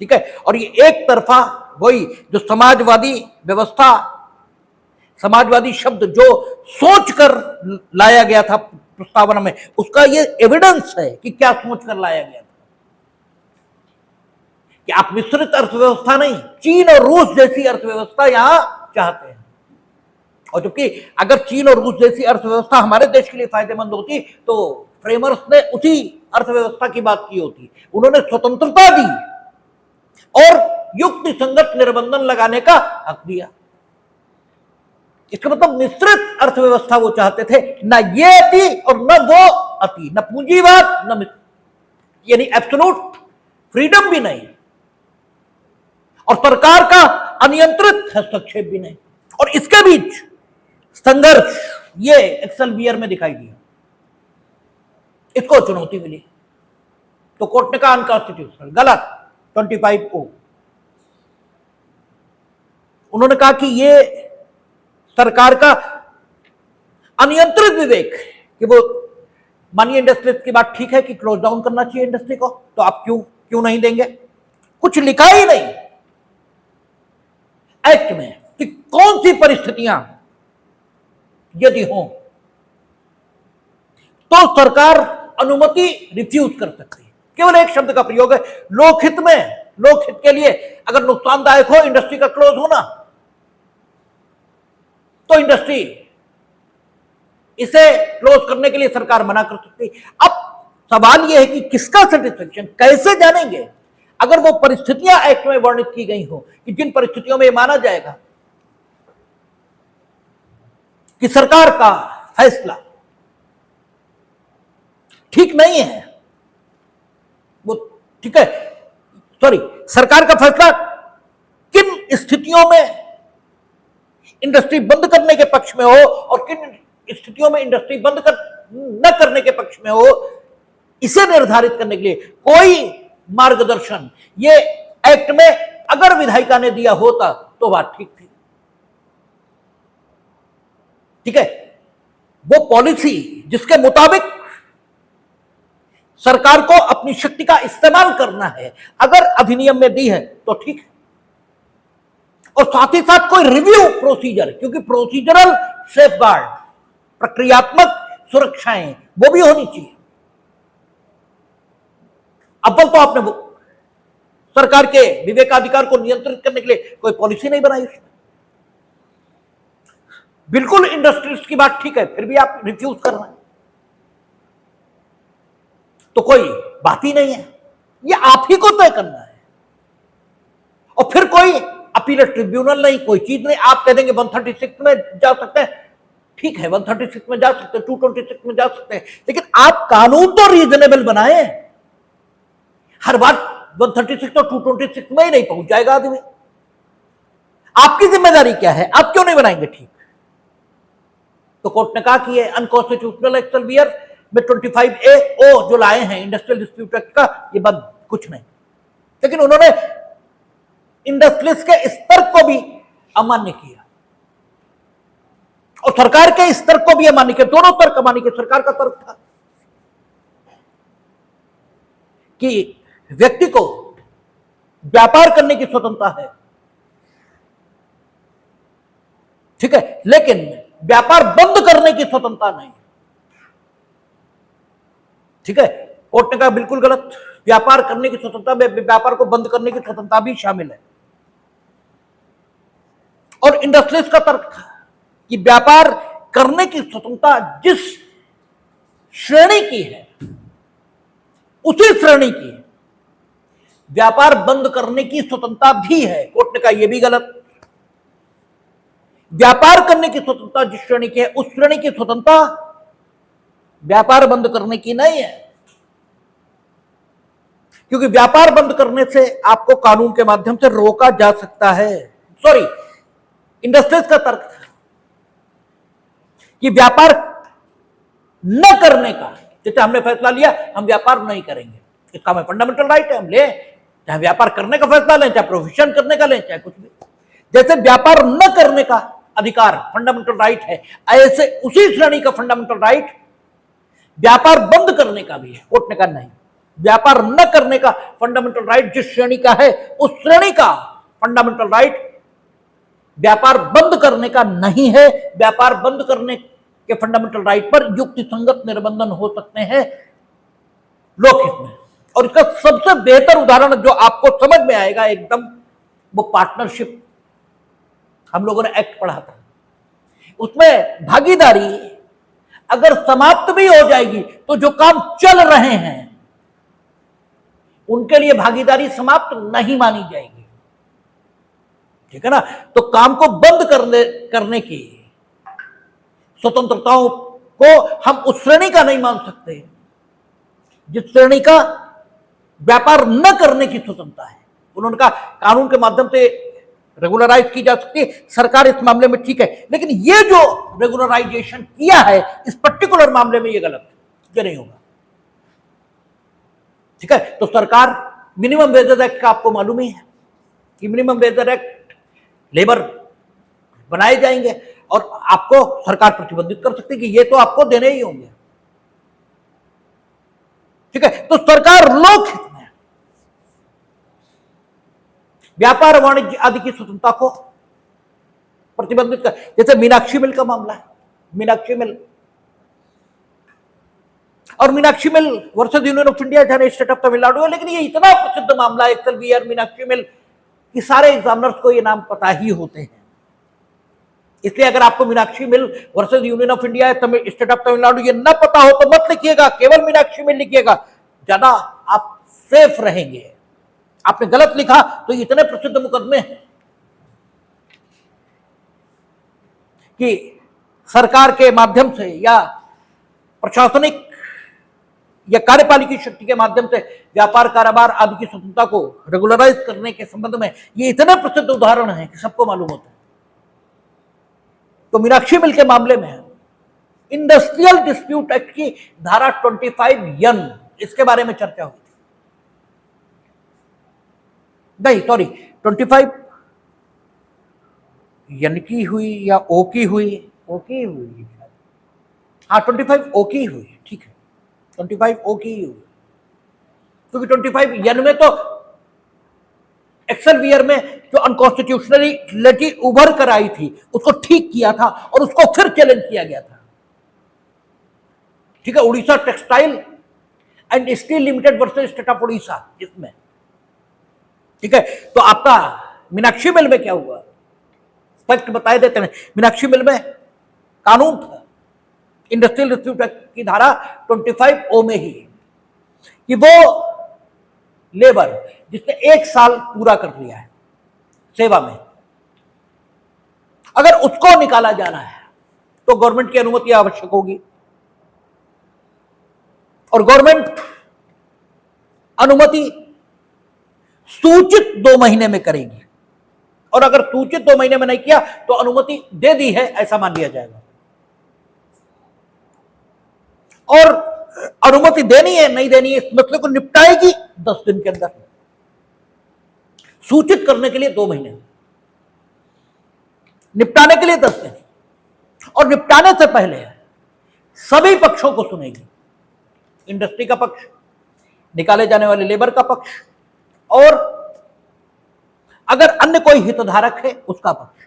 ठीक है। और ये एक तरफा वही जो समाजवादी व्यवस्था, समाजवादी शब्द जो सोचकर लाया गया था प्रस्तावना में, उसका ये एविडेंस है कि क्या सोचकर लाया गया था कि आप मिश्रित अर्थव्यवस्था नहीं, चीन और रूस जैसी अर्थव्यवस्था यहां चाहते हैं। और जबकि अगर चीन और रूस जैसी अर्थव्यवस्था हमारे देश के लिए फायदेमंद होती तो फ्रेमर्स ने उसी अर्थव्यवस्था की बात की होती। उन्होंने स्वतंत्रता दी और युक्ति संगत निर्बंधन लगाने का हक दिया। इसका मतलब मिश्रित अर्थव्यवस्था वो चाहते थे, ना ये अति और न वो अति, न पूंजीवाद न यानी एब्सोल्यूट फ्रीडम भी नहीं, और सरकार का अनियंत्रित हस्तक्षेप भी नहीं, और इसके बीच संघर्ष ये एक्सेलवियर में दिखाई दिया। इसको चुनौती मिली तो कोर्ट ने कहा अनकॉन्स्टिट्यूशनल, गलत 25O। उन्होंने कहा कि ये सरकार का अनियंत्रित विवेक कि वो मानिए इंडस्ट्री की बात ठीक है कि क्लोज डाउन करना चाहिए इंडस्ट्री को, तो आप क्यों नहीं देंगे? कुछ लिखा ही नहीं एक्ट में कि कौन सी परिस्थितियां यदि हो तो सरकार अनुमति रिफ्यूज कर सकती है। केवल एक शब्द का प्रयोग है, लोकहित में, लोकहित के लिए अगर नुकसानदायक हो इंडस्ट्री का क्लोज होना तो इंडस्ट्री इसे क्लोज करने के लिए सरकार मना कर सकती है। अब सवाल यह है कि किसका सेटिस्फेक्शन, कैसे जानेंगे? अगर वो परिस्थितियां एक्ट में वर्णित की गई हो कि जिन परिस्थितियों में माना जाएगा कि सरकार का फैसला ठीक नहीं है, वो ठीक है, सॉरी, सरकार का फैसला किन स्थितियों में इंडस्ट्री बंद करने के पक्ष में हो और किन स्थितियों में इंडस्ट्री बंद न करने के पक्ष में हो, इसे निर्धारित करने के लिए कोई मार्गदर्शन ये एक्ट में अगर विधायिका ने दिया होता तो बात ठीक थी, ठीक है। वो पॉलिसी जिसके मुताबिक सरकार को अपनी शक्ति का इस्तेमाल करना है, अगर अधिनियम में दी है तो ठीक है, और साथ ही साथ कोई रिव्यू प्रोसीजर, क्योंकि प्रोसीजरल सेफगार्ड, प्रक्रियात्मक सुरक्षाएं वो भी होनी चाहिए। अव्वल तो आपने वो सरकार के विवेकाधिकार को नियंत्रित करने के लिए कोई पॉलिसी नहीं बनाई उसमें। बिल्कुल इंडस्ट्रीज की बात ठीक है, फिर भी आप रिफ्यूज कर रहे हैं तो कोई बात ही नहीं है, ये आप ही को तय करना है। और फिर कोई अपील ट्रिब्यूनल नहीं, कोई चीज नहीं, आप कह देंगे 136 में जा सकते हैं, ठीक है 136 में जा सकते हैं, 226 में जा सकते हैं, लेकिन आप कानून तो रीजनेबल बनाए। हर बार 136 तो 226 में ही नहीं पहुंच जाएगा आदमी। आपकी जिम्मेदारी क्या है, आप क्यों नहीं बनाएंगे ठीक? तो कोर्ट ने कहा कि ये अनकॉन्स्टिट्यूशनल एक्सेलवियर में 25A जो लाए हैं इंडस्ट्रियल डिस्प्यूट एक्ट का, ये बंद कुछ नहीं। लेकिन उन्होंने इंडस्ट्रीज के स्तर को भी अमान्य किया और सरकार के स्तर को भी अमान्य किया। दोनों तर्क अमान्य किया। सरकार का तर्क था कि व्यक्ति को व्यापार करने की स्वतंत्रता है, ठीक है, लेकिन व्यापार बंद करने की स्वतंत्रता नहीं, ठीक है। कोर्ट ने कहा बिल्कुल गलत, व्यापार करने की स्वतंत्रता में व्यापार को बंद करने की स्वतंत्रता भी शामिल है। और इंडस्ट्रियलिस्ट का तर्क था कि व्यापार करने की स्वतंत्रता जिस श्रेणी की है उसी श्रेणी की व्यापार बंद करने की स्वतंत्रता भी है। कोर्ट ने कहा यह भी गलत। व्यापार करने की स्वतंत्रता जिस श्रेणी की है उस श्रेणी की स्वतंत्रता व्यापार बंद करने की नहीं है, क्योंकि व्यापार बंद करने से आपको कानून के माध्यम से रोका जा सकता है। सॉरी, इंडस्ट्रीज का तर्क था कि व्यापार न करने का, जैसे हमने फैसला लिया हम व्यापार नहीं करेंगे, इसका हमें फंडामेंटल राइट है, हम ले, चाहे व्यापार करने का फैसला लें, चाहे प्रोफेशन करने का लें, चाहे कुछ भी, जैसे व्यापार न करने का अधिकार फंडामेंटल राइट है, ऐसे उसी श्रेणी का फंडामेंटल राइट व्यापार बंद करने का भी है। कोर्ट ने कहा नहीं, व्यापार न करने का फंडामेंटल राइट जिस श्रेणी का है उस श्रेणी का फंडामेंटल राइट व्यापार बंद करने का नहीं है। व्यापार बंद करने के फंडामेंटल राइट पर युक्ति संगत निर्बंधन हो सकते हैं लोकहित में। और इसका सबसे बेहतर उदाहरण जो आपको समझ में आएगा एकदम, वो पार्टनरशिप, हम लोगों ने एक्ट पढ़ा था, उसमें भागीदारी अगर समाप्त भी हो जाएगी तो जो काम चल रहे हैं उनके लिए भागीदारी समाप्त नहीं मानी जाएगी, ठीक है ना। तो काम को बंद करने की स्वतंत्रताओं को हम उस श्रेणी का नहीं मान सकते जिस श्रेणी का व्यापार न करने की स्वतंत्रता है। उन्होंने कहा कानून के माध्यम से रेगुलराइज की जा सकती है, सरकार इस मामले में ठीक है, लेकिन ये जो रेगुलराइजेशन किया है इस पर्टिकुलर मामले में ये गलत है, ये नहीं होगा, ठीक है। तो सरकार, मिनिमम वेजेस एक्ट का आपको मालूम ही है कि मिनिमम वेजेस एक्ट लेबर बनाए जाएंगे और आपको सरकार प्रतिबंधित कर सकती है कि ये तो आपको देने ही होंगे, ठीक है। तो सरकार लोकहित में व्यापार वाणिज्य आदि की स्वतंत्रता को प्रतिबंधित कर, जैसे मीनाक्षी मिल का मामला है, मीनाक्षी मिल और Meenakshi mill versus union of India जहां स्टेट ऑफ तमिलनाडु है, लेकिन ये इतना प्रसिद्ध मामला है एक्सेल वीआर मीनाक्षी मिल कि सारे एग्जामिनर्स को ये नाम पता ही होते हैं। इसलिए अगर आपको Meenakshi mill versus union of India state of Tamil Nadu ये न पता हो तो मत लिखिएगा, केवल मीनाक्षी मिल लिखिएगा, ज्यादा आप सेफ रहेंगे। आपने गलत लिखा तो इतने प्रसिद्ध मुकदमे हैं कि सरकार के माध्यम से या प्रशासनिक या कार्यपालिकी शक्ति के माध्यम से व्यापार कारोबार आदि की स्वतंत्रता को रेगुलराइज करने के संबंध में ये इतने प्रसिद्ध उदाहरण हैं कि सबको मालूम होता है। तो मीनाक्षी मिल के मामले में इंडस्ट्रियल डिस्प्यूट एक्ट की धारा 25(n) इसके बारे में चर्चा हुई थी, नहीं सॉरी 25(n) की हुई या ओ की हुई, ओ की हुई, हाँ 25(o) की हुई, ठीक है 25(o) की हुई, क्योंकि 25(n) में तो एक्सेल वीआर में जो अनकॉन्स्टिट्यूशनलिटी उभर कर आई थी उसको ठीक किया था और उसको फिर चैलेंज किया गया था, ठीक है। Orissa textile and steel limited versus state of Orissa, इसमें ठीक है। तो आपका मीनाक्षी मिल में क्या हुआ, फैक्ट बताए देते हैं। मीनाक्षी मिल में कानून था इंडस्ट्रियल डिस्प्यूट एक्ट की धारा 25(o) में ही कि वो लेबर जिसने 1 साल पूरा कर लिया है सेवा में, अगर उसको निकाला जाना है तो गवर्नमेंट की अनुमति आवश्यक होगी और गवर्नमेंट अनुमति सूचित 2 महीने में करेगी, और अगर सूचित 2 महीने में नहीं किया तो अनुमति दे दी है ऐसा मान लिया जाएगा, और अनुमति देनी है नहीं देनी है इस मसले को निपटाएगी 10 दिन के अंदर, सूचित करने के लिए 2 महीने, निपटाने के लिए 10 दिन, और निपटाने से पहले सभी पक्षों को सुनेगी, इंडस्ट्री का पक्ष, निकाले जाने वाले लेबर का पक्ष, और अगर अन्य कोई हितधारक है उसका पक्ष,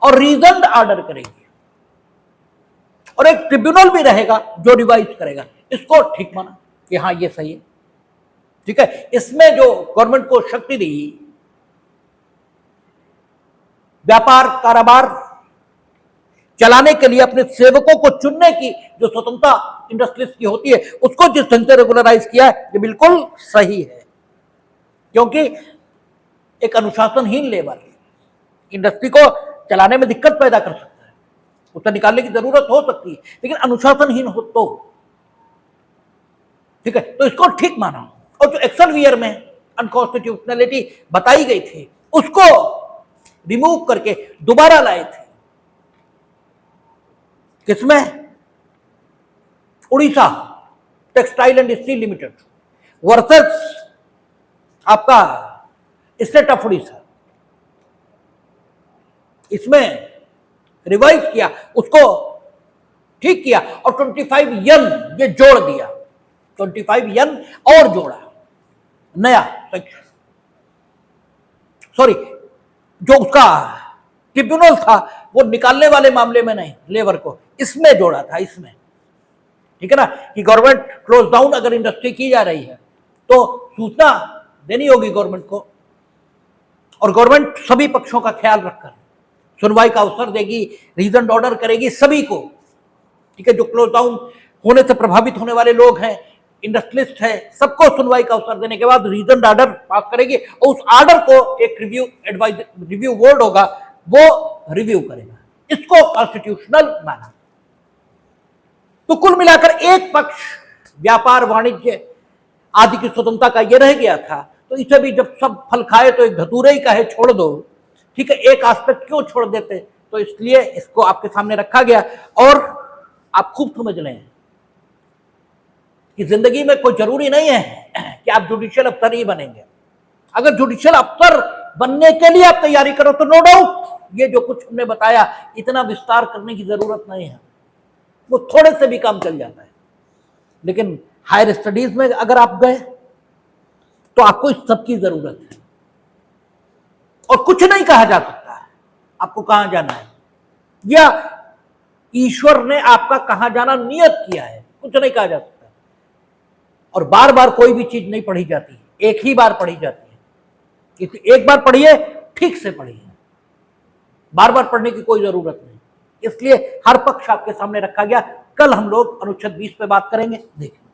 और रीजन्ड ऑर्डर करेगी, और एक ट्रिब्यूनल भी रहेगा जो रिवाइज करेगा, इसको ठीक माना कि हाँ ये सही है, ठीक है। इसमें जो गवर्नमेंट को शक्ति दी व्यापार कारोबार चलाने के लिए अपने सेवकों को चुनने की जो स्वतंत्रता इंडस्ट्रीज की होती है, उसको जिस ढंग से रेगुलराइज किया है, ये बिल्कुल सही है। क्योंकि एक अनुशासनहीन लेबर इंडस्ट्री को चलाने में दिक्कत पैदा कर सकता है, उसे निकालने की जरूरत हो सकती है, लेकिन अनुशासनहीन हो तो ठीक है। तो इसको ठीक माना, और जो एक्सेलवियर में अनकॉन्स्टिट्यूशनलिटी बताई गई थी उसको रिमूव करके दोबारा लाए थे। किसमें? Orissa textile and steel limited versus आपका स्टेट ऑफ उड़ीसा, इसमें रिवाइज किया, उसको ठीक किया और 25 यन ये जोड़ दिया, 25 यन और जोड़ा नया सेक्शन। सॉरी, जो उसका ट्रिब्यूनल था वो निकालने वाले मामले में नहीं, लेबर को इसमें जोड़ा था, इसमें, ठीक है ना, कि गवर्नमेंट क्लोज डाउन अगर इंडस्ट्री की जा रही है तो सूचना देनी होगी गवर्नमेंट को, और गवर्नमेंट सभी पक्षों का ख्याल रखकर सुनवाई का अवसर देगी, रीजन ऑर्डर करेगी सभी को, ठीक है, जो क्लोज डाउन होने से प्रभावित होने वाले लोग हैं, इंडस्ट्रियलिस्ट है, सबको सुनवाई का अवसर देने के बाद रीजन ऑर्डर पास करेगी, और उस ऑर्डर को एक रिव्यू बोर्ड होगा, वो रिव्यू करेगा। इसको कॉन्स्टिट्यूशनल माना। तो कुल मिलाकर एक पक्ष व्यापार वाणिज्य आदि की स्वतंत्रता का ये रह गया था, तो इसे भी जब सब फल खाए तो एक धतूरे ही कहे छोड़ दो, ठीक है, एक एस्पेक्ट क्यों छोड़ देते, तो इसलिए इसको आपके सामने रखा गया। और आप खूब समझ लें कि जिंदगी में कोई जरूरी नहीं है कि आप जुडिशियल अफसर ही बनेंगे। अगर जुडिशियल अफसर बनने के लिए आप तैयारी करो तो नो डाउट ये जो कुछ हमने बताया इतना विस्तार करने की जरूरत नहीं है, वो थोड़े से भी काम चल जाता है। लेकिन हायर स्टडीज में अगर आप गए तो आपको इस सब की जरूरत है, और कुछ नहीं कहा जा सकता है आपको कहां जाना है, या ईश्वर ने आपका कहां जाना नियत किया है, कुछ नहीं कहा जा सकता। और बार बार कोई भी चीज नहीं पढ़ी जाती, एक ही बार पढ़ी जाती है। एक बार पढ़िए, ठीक से पढ़िए, बार बार पढ़ने की कोई जरूरत नहीं। इसलिए हर पक्ष आपके सामने रखा गया। कल हम लोग अनुच्छेद 20 पे बात करेंगे, देखिए।